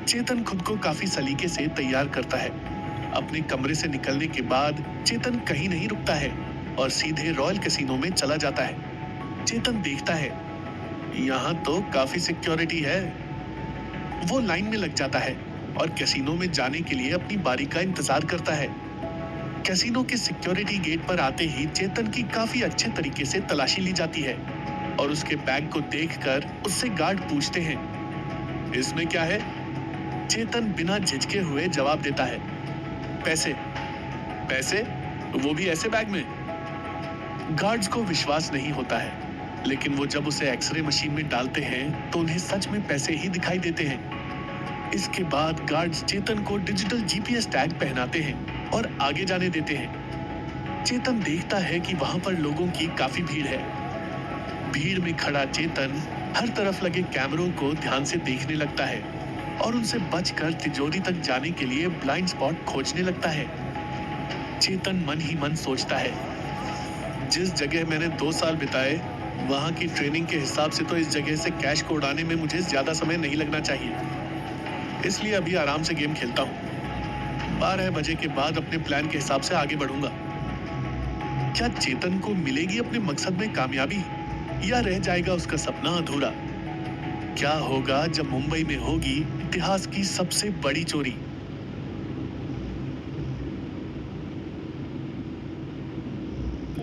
चेतन खुद को काफी सलीके से तैयार करता है। अपने कमरे से निकलने के बाद चेतन कहीं नहीं रुकता है और सीधे रॉयल कैसीनो में चला जाता है। चेतन देखता है, यहाँ तो काफी सिक्योरिटी है। वो लाइन में लग जाता है और कैसीनो में जाने के लिए अपनी बारी का इंतजार करता है। कैसीनो के सिक्योरिटी गेट पर आते ही चेतन की काफी अच्छे तरीके से तलाशी ली जाती है और उसके बैग को देखकर उससे गार्ड पूछते हैं, इसमें क्या है? चेतन बिना झिझके हुए जवाब देता है, पैसे। पैसे? वो भी ऐसे बैग में? गार्ड्स को विश्वास नहीं होता है, लेकिन वो जब उसे एक्सरे मशीन में डालते हैं तो उन्हें सच में पैसे ही दिखाई देते हैं। इसके बाद गार्ड्स चेतन को डिजिटल जीपीएस टैग पहनाते हैं और आगे जाने देते हैं। चेतन देखता है कि वहां पर लोगों की काफी भीड़ है। भीड़ में खड़ा चेतन हर तरफ लगे कैमरों को ध्यान से देखने लगता है और उनसे बचकर तिजोरी तक जाने के लिए ब्लाइंड स्पॉट खोजने लगता है। चेतन मन ही मन सोचता है, जिस जगह मैंने 2 साल बिताए, वहां की ट्रेनिंग के हिसाब से तो इस जगह से कैश को उड़ाने में मुझे ज्यादा समय नहीं लगना चाहिए। इसलिए अभी आराम से गेम खेलता हूँ। 12 बजे के बाद अपने प्लान के हिसाब से आगे बढ़ूंगा। क्या चेतन को मिलेगी अपने मकसद में कामयाबी या रह जाएगा उसका सपना अधूरा? क्या होगा जब मुंबई में होगी इतिहास की सबसे बड़ी चोरी?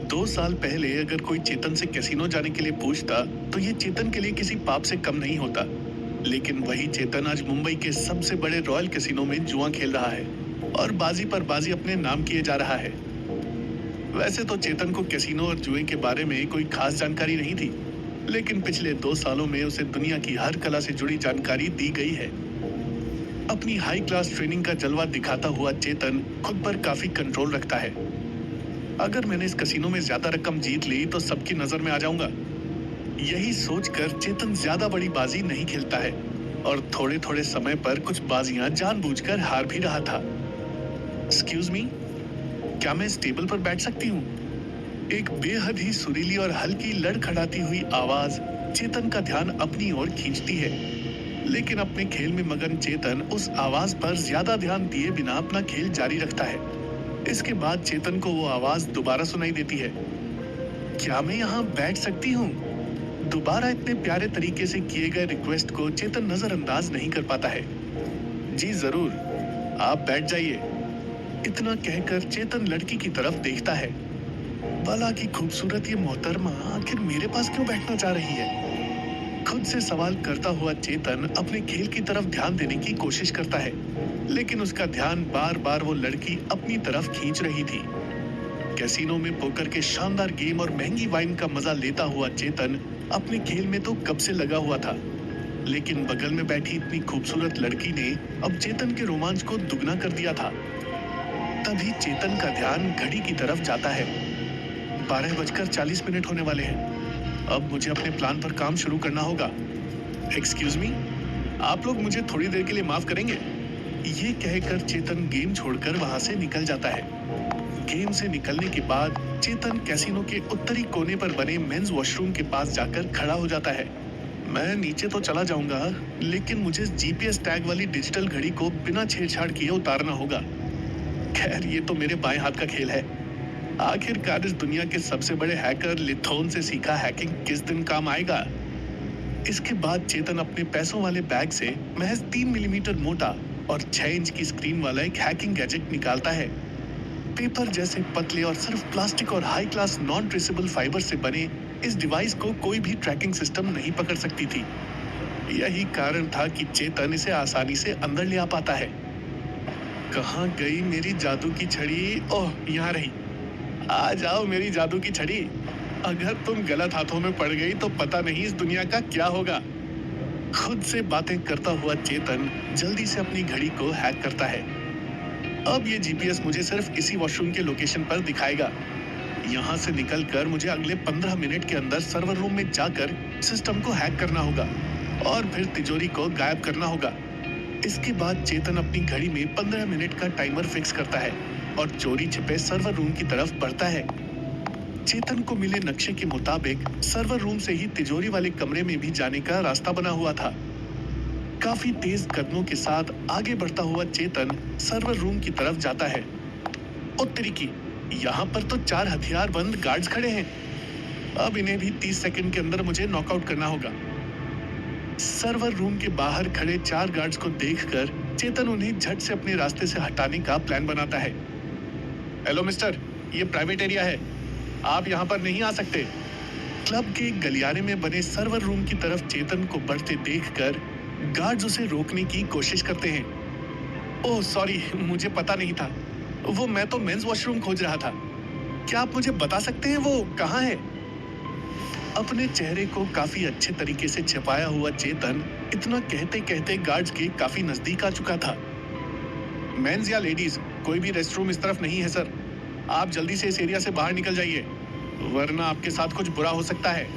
दो साल पहले अगर कोई चेतन से कैसीनो जाने के लिए पूछता तो ये चेतन के लिए किसी पाप से कम नहीं होता। लेकिन वही चेतन आज मुंबई के सबसे बड़े रॉयल कैसीनो में जुआ खेल रहा है और बाजी पर बाजी अपने नाम किए जा रहा है। वैसे तो चेतन को कैसीनो और जुए के बारे में कोई खास जानकारी नहीं थी, लेकिन पिछले 2 सालों में उसे दुनिया की हर कला से जुड़ी जानकारी दी गई है। अपनी हाई क्लास ट्रेनिंग का जलवा दिखाता हुआ चेतन खुद पर काफी कंट्रोल रखता है। अगर मैंने इस कैसीनो में ज्यादा रकम जीत ली तो सबकी नजर में आ जाऊंगा। यही सोचकर चेतन ज्यादा बड़ी बाजी नहीं खेलता है और थोड़े थोड़े समय पर कुछ बाजियां जानबूझकर हार भी रहा था। एक्सक्यूज मी, क्या मैं इस टेबल पर बैठ सकती हूँ? एक बेहद ही सुरीली और हल्की लड़खड़ाती हुई आवाज चेतन का ध्यान अपनी ओर खींचती है, लेकिन अपने खेल में मगन चेतन उस आवाज पर ज्यादा ध्यान दिए बिना अपना खेल जारी रखता है। इसके बाद चेतन को वो आवाज दोबारा सुनाई देती है, क्या मैं यहाँ बैठ सकती हूँ? दोबारा इतने प्यारे तरीके से किए गए रिक्वेस्ट को चेतन नजरअंदाज नहीं कर पाता है। जी जरूर, आप बैठ जाइए। इतना कहकर चेतन लड़की की तरफ देखता है। भला की खूबसूरत ये मोहतरमा आखिर मेरे पास क्यों बैठना चाह रही है? खुद से सवाल करता हुआ चेतन अपने खेल की तरफ ध्यान देने की कोशिश करता है। लेकिन उसका ध्यान बार बार वो लड़की अपनी तरफ खींच रही थी। कैसीनो में पोकर के शानदार गेम और महंगी वाइन का मजा लेता हुआ चेतन अपने खेल में तो कब से लगा हुआ था, लेकिन बगल में बैठी इतनी खूबसूरत लड़की ने अब चेतन के रोमांच को दुगना कर दिया था। तभी चेतन का ध्यान घड़ी की तरफ जाता है। 12:40 होने वाले हैं। अब मुझे अपने प्लान पर काम शुरू करना होगा। एक्सक्यूज मी, आप लोग मुझे थोड़ी देर के लिए माफ करेंगे? ये कहकर चेतन गेम छोड़कर वहां से निकल जाता है। गेम से निकलने के बाद चेतन कैसीनो के उत्तरी कोने पर बने मेंस वॉशरूम के पास जाकर खड़ा हो जाता है। मैं नीचे तो चला जाऊंगा, लेकिन मुझे जीपीएस टैग वाली डिजिटल घड़ी को बिना छेड़छाड़ किए उतारना होगा। खैर, ये तो मेरे बाएं हाथ का खेल है। आखिरकार इस दुनिया के सबसे बड़े हैकर लिथोन से सीखा हैकिंग किस दिन काम आएगा। इसके बाद चेतन अपने पैसों वाले बैग से महज 3 मिलीमीटर मोटा और 6 इंच की स्क्रीन वाला एक हैकिंग गैजेट निकालता है। पेपर जैसे पतले और सिर्फ प्लास्टिक और high class non traceable fibre से बने इस डिवाइस को कोई भी ट्रैकिंग सिस्टम नहीं पकड़ सकती थी। यही कारण था कि चेतन इसे आसानी से अंदर ले आ पाता है। कहाँ गई मेरी जादू की छड़ी? ओह, यहाँ रही। आ जाओ मेरी जादू की छड़ी। अगर तुम गलत हाथों में पड़ गई तो पता नहीं इस दुनिया का क्या होगा। खुद से बातें करता हुआ चेतन जल्दी से अपनी घड़ी को हैक करता है। अब ये जीपीएस मुझे सिर्फ इसी वॉशरूम के लोकेशन पर दिखाएगा। यहाँ से निकलकर मुझे अगले 15 मिनट के अंदर सर्वर रूम में जाकर सिस्टम को हैक करना होगा और फिर तिजोरी को गायब करना होगा। इसके बाद चेतन अपनी घड़ी में 15 मिनट का टाइमर फिक्स करता है और चोरी छिपे सर्वर रूम की तरफ बढ़ता है। चेतन को मिले नक्शे के मुताबिक सर्वर रूम से ही तिजोरी वाले कमरे में भी जाने का रास्ता बना हुआ था। काफी तेज कदमों के साथ आगे बढ़ता हुआ चेतन सर्वर रूम की तरफ जाता है। उत्तरी की, यहाँ पर तो 4 हथियारबंद गार्ड्स खड़े हैं। अब इन्हें भी 30 सेकंड के अंदर मुझे नॉकआउट करना होगा। सर्वर रूम के बाहर खड़े 4 गार्ड्स को देखकर चेतन उन्हें झट से अपने रास्ते से हटाने का प्लान बनाता है। हेलो मिस्टर, ये प्राइवेट एरिया है, आप यहाँ पर नहीं आ सकते। क्लब के गलियारे में बने सर्वर रूम की तरफ चेतन को बढ़ते देखकर गार्ड्स उसे रोकने की कोशिश करते हैं। ओह सॉरी, मुझे पता नहीं था। मैं तो मेंस वॉशरूम खोज रहा था। क्या आप मुझे बता सकते हैं वो कहाँ है? अपने चेहरे को काफी अच्छे तरीके से छिपाया हुआ चेतन इतना कहते कहते गार्ड्स के काफी नजदीक आ चुका था। मेंस या लेडीज, कोई भी रेस्टरूम इस तरफ नहीं है सर। आप जल्दी से इस एरिया से बाहर निकल जाइए, वरना आपके साथ कुछ बुरा हो सकता है।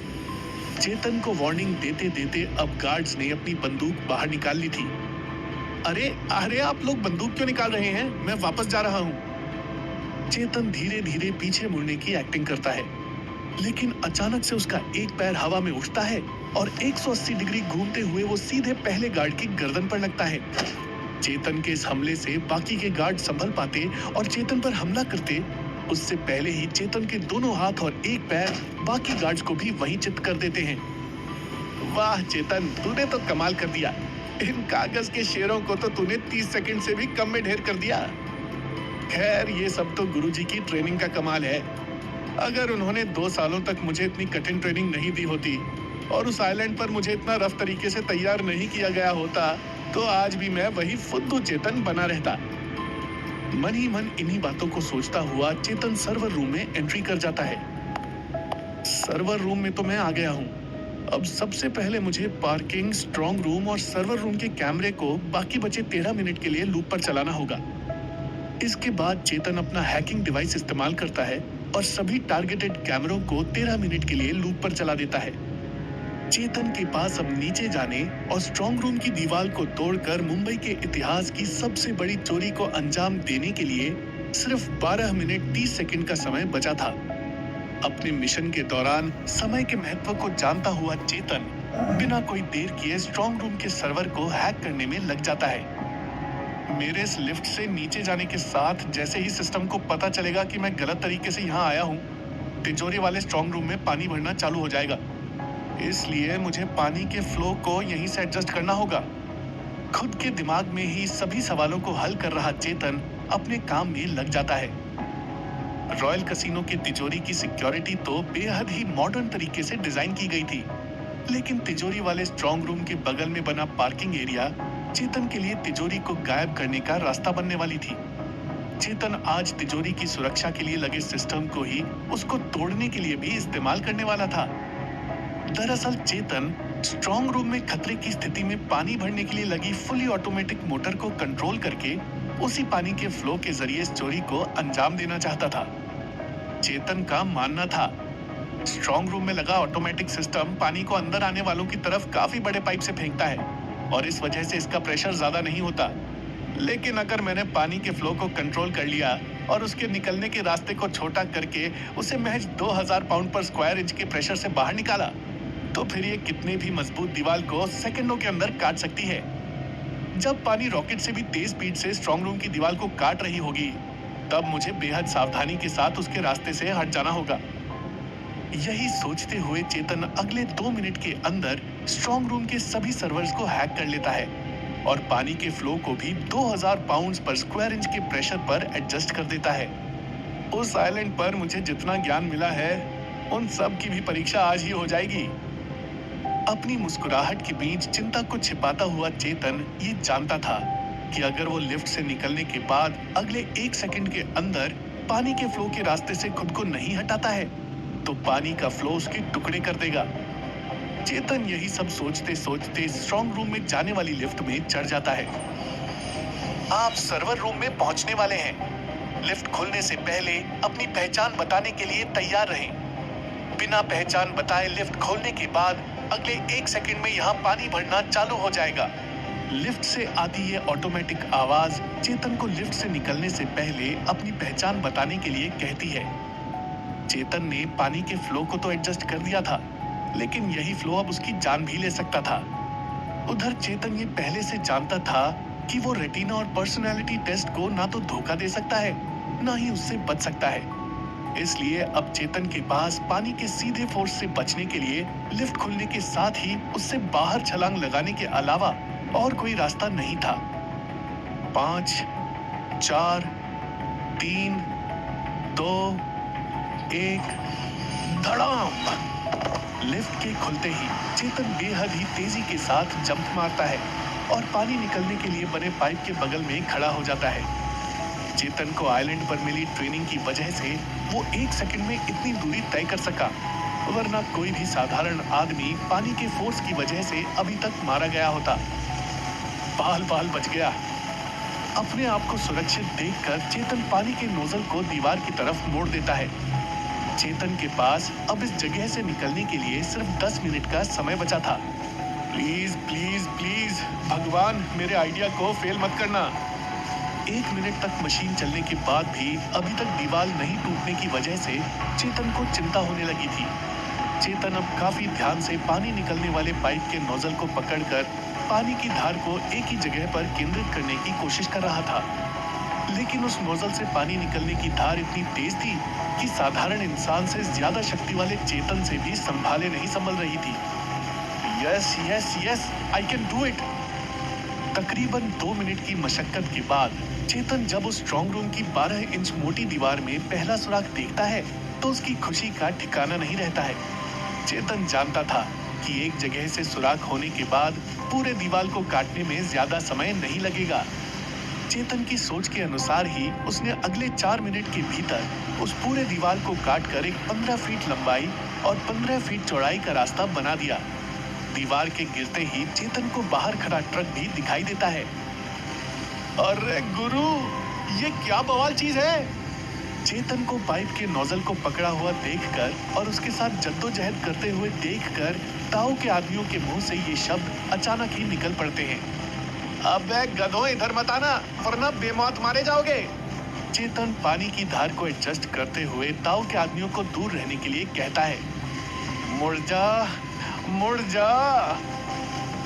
चेतन को वार्निंग देते देते अब गार्ड्स ने अपनी बंदूक बाहर निकाल ली थी। अरे अरे, आप लोग बंदूक क्यों निकाल रहे हैं? मैं वापस जा रहा हूँ। चेतन धीरे धीरे पीछे मुड़ने की एक्टिंग करता है, लेकिन अचानक से उसका एक पैर हवा में उठता है और 180 डिग्री घूमते हुए वो सीधे पहले गार्ड की गर्दन पर लगता है। चेतन के इस हमले से बाकी के गार्ड संभल पाते और चेतन पर हमला करते उससे पहले ही चेतन के दोनों हाथ और एक पैर बाकी गार्ड्स को भी वहीं चित कर देते हैं। वाह चेतन, तूने तो कमाल कर दिया। इन कागज के शेरों को तो तूने 30 सेकंड से भी कम में ढेर कर दिया। खैर, ये सब तो गुरुजी की ट्रेनिंग का कमाल है। अगर उन्होंने 2 सालों तक मुझे इतनी कठिन ट्रेनिंग नहीं दी होती और उस आइलैंड पर मुझे इतना रफ तरीके से तैयार नहीं किया गया होता, तो आज भी मैं वही फुद्दू चेतन बना रहता। मन ही मन इन्हीं बातों को सोचता हुआ चेतन सर्वर रूम में एंट्री कर जाता है। सर्वर रूम में तो मैं आ गया हूँ। अब सबसे पहले मुझे पार्किंग, स्ट्रॉन्ग रूम और सर्वर रूम के कैमरे को बाकी बचे 13 मिनट के लिए लूप पर चलाना होगा। इसके बाद चेतन अपना हैकिंग डिवाइस इस्तेमाल करता है और सभी टारगेटेड कैमरों को 13 मिनट के लिए लूप पर चला देता है। चेतन के पास अब नीचे जाने और स्ट्रॉन्ग रूम की दीवार को तोड़कर मुंबई के इतिहास की सबसे बड़ी चोरी को अंजाम देने के लिए सिर्फ 12 मिनट 30 सेकंड का समय बचा था। अपने मिशन के दौरान समय के महत्व को जानता हुआ चेतन बिना कोई देर किए स्ट्रॉन्ग रूम के सर्वर को हैक करने में लग जाता है। मेरे इस लिफ्ट से नीचे जाने के साथ जैसे ही सिस्टम को पता चलेगा कि मैं गलत तरीके से यहाँ आया हूँ, तिजोरी वाले स्ट्रॉन्ग रूम में पानी भरना चालू हो जाएगा। इसलिए मुझे पानी के फ्लो को यहीं से एडजस्ट करना होगा। खुद के दिमाग में ही सभी सवालों को हल कर रहा चेतन अपने काम में लग जाता है। रॉयल कैसीनो की तिजोरी की सिक्योरिटी तो बेहद ही मॉडर्न तरीके से डिजाइन की गई थी, लेकिन तिजोरी वाले स्ट्रॉन्ग रूम के बगल में बना पार्किंग एरिया चेतन के लिए तिजोरी को गायब करने का रास्ता बनने वाली थी। चेतन आज तिजोरी की सुरक्षा के लिए लगे सिस्टम को ही उसको तोड़ने के लिए भी इस्तेमाल करने वाला था। दरअसल चेतन स्ट्रॉन्ग रूम में खतरे की स्थिति में पानी भरने के लिए लगी फुली ऑटोमेटिक मोटर को कंट्रोल करके उसी पानी के फ्लो के जरिए इस चोरी को अंजाम देना चाहता था। चेतन का मानना था स्ट्रॉन्ग रूम में लगा ऑटोमेटिक सिस्टम पानी को अंदर आने वालों की तरफ काफी बड़े पाइप से फेंकता है और इस वजह से इसका प्रेशर ज्यादा नहीं होता। लेकिन अगर मैंने पानी के फ्लो को कंट्रोल कर लिया और उसके निकलने के रास्ते को छोटा करके उसे महज 2000 पाउंड पर स्क्वायर इंच के प्रेशर से बाहर निकाला, तो फिर ये कितने भी मजबूत दीवार को सेकंडों के अंदर काट सकती है। जब पानी रॉकेट से भी तेज स्पीड से स्ट्रॉन्ग रूम की दीवार को काट रही होगी, तब मुझे बेहद सावधानी के साथ उसके रास्ते से हट जाना होगा। यही सोचते हुए चेतन अगले 2 मिनट के अंदर स्ट्रॉन्ग रूम के सभी सर्वर्स को हैक कर लेता है और पानी के फ्लो को भी 2000 पाउंड पर स्क्वायर इंच के प्रेशर पर एडजस्ट कर देता है। उस आइलैंड पर मुझे जितना ज्ञान मिला है, उन सब की भी परीक्षा आज ही हो जाएगी। अपनी मुस्कुराहट के बीच चिंता को छिपाता हुआ चेतन ये जानता था कि अगर वो लिफ्ट से निकलने के बाद अगले 1 सेकंड के अंदर पानी के फ्लो के रास्ते से खुद को नहीं हटाता है, तो पानी का फ्लो उसके टुकड़े कर देगा। चेतन यही सब सोचते सोचते स्ट्रॉन्ग रूम में जाने वाली लिफ्ट में चढ़ जाता है। आप सर्वर रूम में पहुंचने वाले हैं। लिफ्ट खुलने से पहले अपनी पहचान बताने के लिए तैयार रहें। बिना पहचान बताए लिफ्ट खोलने के बाद अगले 1 सेकंड में यहाँ पानी भरना चालू हो जाएगा। लिफ्ट से आती ये ऑटोमेटिक आवाज चेतन को लिफ्ट से निकलने से पहले अपनी पहचान बताने के लिए कहती है। चेतन ने पानी के फ्लो को तो एडजस्ट कर दिया था, लेकिन यही फ्लो अब उसकी जान भी ले सकता था। उधर चेतन ये पहले से जानता था कि वो रेटिना और पर्सनालिटी टेस्ट को ना तो धोखा दे सकता है, ना ही उससे बच सकता है। इसलिए अब चेतन के पास पानी के सीधे फोर्स से बचने के लिए लिफ्ट खुलने के साथ ही उससे बाहर छलांग लगाने के अलावा और कोई रास्ता नहीं था। 5, 4, 3, 2, 1, धड़ाम! लिफ्ट के खुलते ही चेतन बेहद ही तेजी के साथ जंप मारता है और पानी निकलने के लिए बने पाइप के बगल में खड़ा हो जाता है। चेतन को आइलैंड पर मिली ट्रेनिंग की वजह से वो 1 सेकंड में इतनी दूरी तय कर सका, वरना कोई भी साधारण आदमी पानी के फोर्स की वजह से अभी तक मारा गया होता। बाल बाल बच गया। अपने आप को सुरक्षित देखकर चेतन पानी के नोजल को दीवार की तरफ मोड़ देता है। चेतन के पास अब इस जगह से निकलने के लिए सिर्फ 10 मिनट का समय बचा था। प्लीज प्लीज प्लीज भगवान, मेरे आइडिया को फेल मत करना। 1 मिनट तक मशीन चलने के बाद भी अभी तक दीवार नहीं टूटने की वजह से चेतन को चिंता होने लगी थी। चेतन अब काफी ध्यान से पानी निकलने वाले पाइप के नोजल को पकड़कर पानी की धार को एक ही जगह पर केंद्रित करने की कोशिश कर रहा था, लेकिन उस नोजल से पानी निकलने की धार इतनी तेज थी कि साधारण इंसान से ज्यादा शक्ति वाले चेतन से भी संभाले नहीं संभल रही थी। Yes yes yes, I can do it. तकरीबन 2 मिनट की मशक्कत के बाद चेतन जब उस स्ट्रॉन्ग रूम की 12 इंच मोटी दीवार में पहला सुराख देखता है तो उसकी खुशी का ठिकाना नहीं रहता है। चेतन जानता था कि एक जगह से सुराख होने के बाद पूरे दीवार को काटने में ज्यादा समय नहीं लगेगा। चेतन की सोच के अनुसार ही उसने अगले 4 मिनट के भीतर उस पूरे दीवार को काटकर एक 15 फीट लंबाई और 15 फीट चौड़ाई का रास्ता बना दिया। दीवार के गिरते ही चेतन को बाहर खड़ा ट्रक भी दिखाई देता है। अरे गुरु, ये क्या बवाल चीज है? चेतन को पाइप के नोजल को पकड़ा हुआ देखकर और उसके साथ जद्दोजहद करते हुए देखकर ताऊ के आदमियों के मुंह से ये शब्द अचानक ही निकल पड़ते हैं। अबे गधों, इधर मत आना वरना बेमौत मारे जाओगे। चेतन पानी की धार को एडजस्ट करते हुए ताऊ के आदमियों को दूर रहने के लिए कहता है। मुड़ जा, मुड़ जा।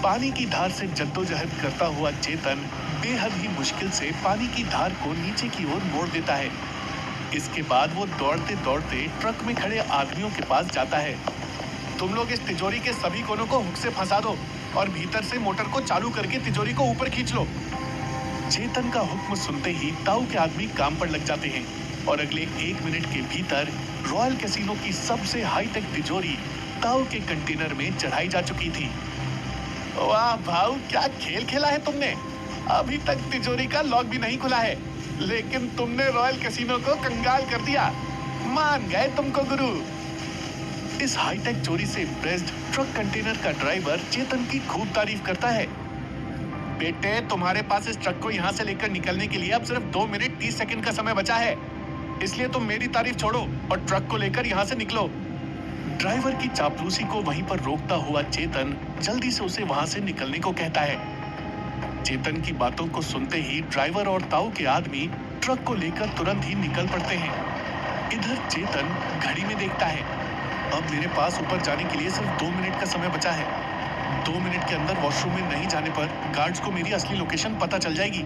पानी की धार से जद्दोजहद करता हुआ चेतन बेहद ही मुश्किल से पानी की धार को नीचे की ओर मोड़ देता है। इसके बाद वो दौड़ते दौड़ते ट्रक में खड़े आदमियों के पास जाता है। तुम लोग इस तिजोरी के सभी कोनों को हुक से फंसा दो और भीतर से मोटर को चालू करके तिजोरी को ऊपर खींच लो। चेतन का हुक्म सुनते ही ताऊ के आदमी काम पर लग जाते हैं और अगले 1 मिनट के भीतर रॉयल कैसीनो की सबसे हाईटेक तिजोरी ताऊ के कंटेनर में चढ़ाई जा चुकी थी। वाह भाऊ, क्या खेल खेला है तुमने। अभी तक तिजोरी का लॉक भी नहीं खुला है, लेकिन तुमने रॉयल कैसीनो को कंगाल कर दिया। मान गए तुमको गुरु। इस हाईटेक चोरी से इम्प्रेस्ड ट्रक कंटेनर का ड्राइवर चेतन की खूब तारीफ करता है। बेटे, तुम्हारे पास इस ट्रक को यहाँ से लेकर निकलने के लिए अब सिर्फ 2 मिनट 30 सेकंड का समय बचा है, इसलिए तुम मेरी तारीफ छोड़ो और ट्रक को लेकर यहाँ से निकलो। ड्राइवर की चापलूसी को वहीं पर रोकता हुआ चेतन जल्दी से उसे वहां से निकलने को कहता है। चेतन की बातों को सुनते ही ड्राइवर और ताऊ के आदमी ट्रक को लेकर तुरंत ही निकल पड़ते हैं। इधर चेतन घड़ी में देखता है, अब मेरे पास ऊपर जाने के लिए सिर्फ 2 मिनट का समय बचा है। 2 मिनट के अंदर वॉशरूम में नहीं जाने पर गार्ड्स को मेरी असली लोकेशन पता चल जाएगी।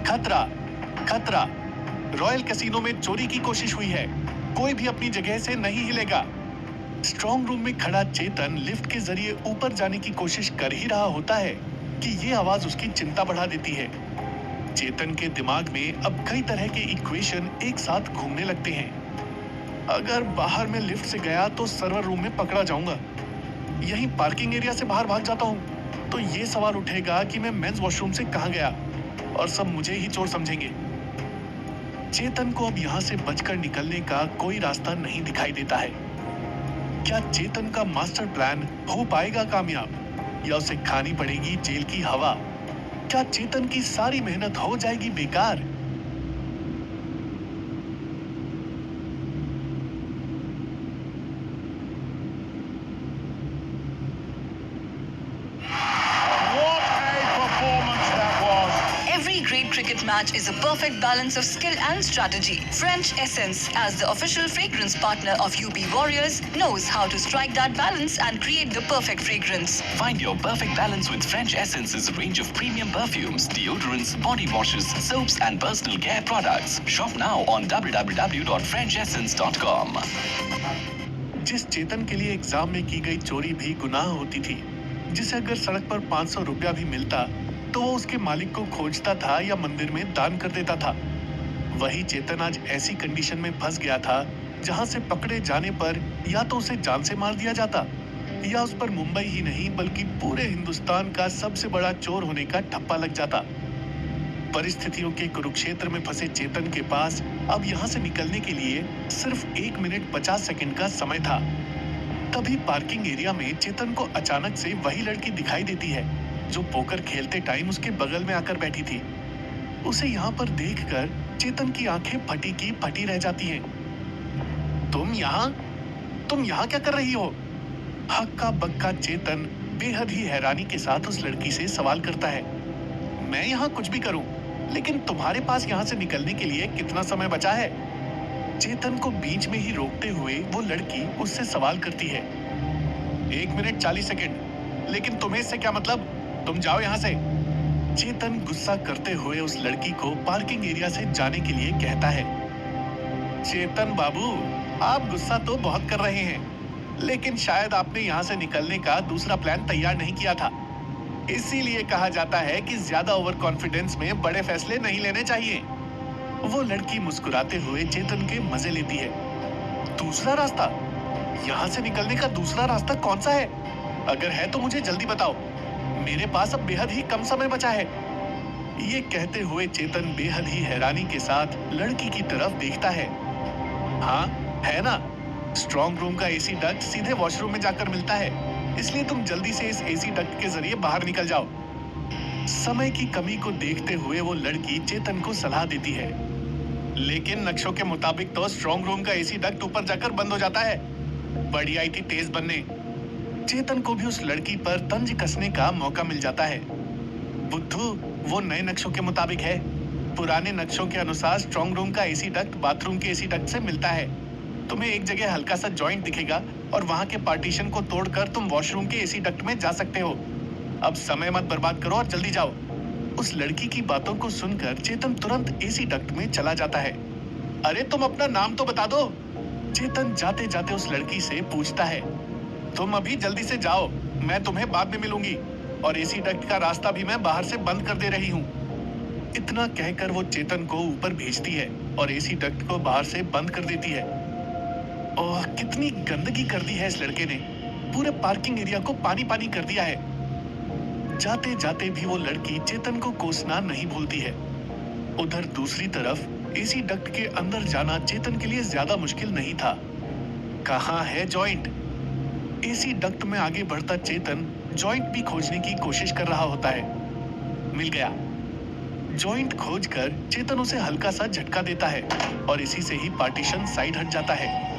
खतरा, खतरा, रॉयल कैसीनो में चोरी की कोशिश हुई है, कोई भी अपनी जगह से नहीं हिलेगा। स्ट्रॉन्ग रूम में खड़ा चेतन लिफ्ट के जरिए ऊपर जाने की कोशिश कर ही रहा होता है कि ये आवाज उसकी चिंता बढ़ा देती है। चेतन के दिमाग में अब कई तरह के इक्वेशन एक साथ घूमने लगते हैं। अगर बाहर में लिफ्ट से गया तो सर्वर रूम में पकड़ा जाऊंगा, यहीं पार्किंग एरिया से बाहर भाग जाता हूँ तो ये सवाल उठेगा कि मैं मेंस वॉशरूम से कहाँ गया और सब मुझे ही चोर समझेंगे। चेतन को अब यहाँ से बचकर निकलने का कोई रास्ता नहीं दिखाई देता है। क्या चेतन का मास्टर प्लान हो पाएगा कामयाब या उसे खानी पड़ेगी जेल की हवा? क्या चेतन की सारी मेहनत हो जाएगी बेकार? Every great cricket match is a perfect balance of skill and strategy. French Essence, as the official fragrance partner of UB Warriors, knows how to strike that balance and create the perfect fragrance. Find your perfect balance with French Essence's range of premium perfumes, deodorants, body washes, soaps and personal care products. Shop now on www.frenchessence.com. जिस चेतन के लिए exam में की गई चोरी भी गुनाह होती थी, जिसे अगर सड़क पर 500 रुपया भी मिलता तो वो उसके मालिक को खोजता था या मंदिर में दान कर देता था, वही चेतन आज ऐसी कंडीशन में फंस गया था जहां से पकड़े जाने पर या तो उसे जान से मार दिया जाता या उस पर मुंबई ही नहीं बल्कि पूरे हिंदुस्तान का सबसे बड़ा चोर होने का ठप्पा लग जाता। परिस्थितियों के कुरुक्षेत्र में फंसे चेतन के पास अब यहाँ से निकलने के लिए सिर्फ 1 मिनट 50 सेकंड का समय था। तभी पार्किंग एरिया में चेतन को अचानक से वही लड़की दिखाई देती है जो पोकर खेलते टाइम उसके बगल में आकर बैठी थी। उसे यहाँ पर देखकर चेतन की आंखें फटी की फटी रह जाती हैं। तुम यहाँ क्या कर रही हो? हक्का बक्का चेतन बेहद ही हैरानी के साथ उस लड़की से सवाल करता है। मैं यहाँ कुछ भी करूं, लेकिन तुम्हारे पास यहाँ से निकलने के लिए कितना समय बचा है? चेतन को बीच में ही रोकते हुए वो लड़की उससे सवाल करती है। 1 मिनट 40 सेकंड। लेकिन तुम्हें इससे क्या मतलब? तुम जाओ यहाँ से। चेतन गुस्सा करते हुए उस लड़की को पार्किंग एरिया से जाने के लिए कहता है। चेतन बाबू, आप गुस्सा तो बहुत कर रहे हैं, लेकिन शायद आपने यहाँ से निकलने का दूसरा प्लान तैयार नहीं किया था। इसीलिए कहा जाता है कि ज्यादा ओवर कॉन्फिडेंस में बड़े फैसले नहीं लेने चाहिए। वो लड़की मुस्कुराते हुए चेतन के मजे लेती है। दूसरा रास्ता? यहाँ से निकलने का दूसरा रास्ता कौन सा है? अगर है तो मुझे जल्दी बताओ, मेरे पास अब बेहद ही कम समय बचा है। ये कहते हुए चेतन बेहद ही हैरानी के साथ लड़की की तरफ देखता है। हाँ, है ना, स्ट्रॉन्ग रूम का एसी डक्ट सीधे वॉशरूम में जाकर मिलता है, इसलिए तुम जल्दी से इस एसी डक्ट के जरिए बाहर निकल जाओ। समय की कमी को देखते हुए वो लड़की चेतन को सलाह देती है। लेकिन नक्शों के मुताबिक तो स्ट्रॉन्ग रूम का एसी डक्ट ऊपर जाकर बंद हो जाता है। बड़ी आई थी तेज बनने। चेतन को भी उस लड़की पर तंज कसने का मौका मिल जाता है। बुद्धू, वो नए नक्शों के मुताबिक है। पुराने नक्शों के अनुसार स्ट्रॉन्ग रूम का एसी डक्ट बाथरूम के एसी डक्ट से मिलता है। तुम्हें एक जगह हल्का सा जॉइंट दिखेगा और वहां के पार्टीशन को तोड़कर तुम वॉशरूम के एसी डक्ट में जा सकते हो। अब समय मत बर्बाद करो और जल्दी जाओ। उस लड़की की बातों को सुनकर चेतन तुरंत एसी डक्ट में चला जाता है। अरे तुम अपना नाम तो बता दो। चेतन जाते जाते उस लड़की से पूछता है। तुम अभी जल्दी से जाओ, मैं तुम्हें बाद में मिलूंगी, और एसी डक्ट का रास्ता भी मैं बाहर से बंद कर दे रही हूँ। इतना कहकर वो चेतन को ऊपर भेजती है और एसी डक्ट को बाहर से बंद कर देती है। ओह, कितनी गंदगी कर दी है इस लड़के ने। पूरे पार्किंग एरिया को पानी पानी कर दिया है। जाते जाते भी वो लड़की चेतन को कोसना नहीं भूलती है। उधर दूसरी तरफ एसी डक्ट के अंदर जाना चेतन के लिए ज्यादा मुश्किल नहीं था। कहाँ है जॉइंट? एसी डक्ट में आगे बढ़ता चेतन जॉइंट भी खोजने की कोशिश कर रहा होता है। मिल गया। जॉइंट खोजकर चेतन उसे हल्का सा झटका देता है और इसी से ही पार्टीशन साइड हट जाता है।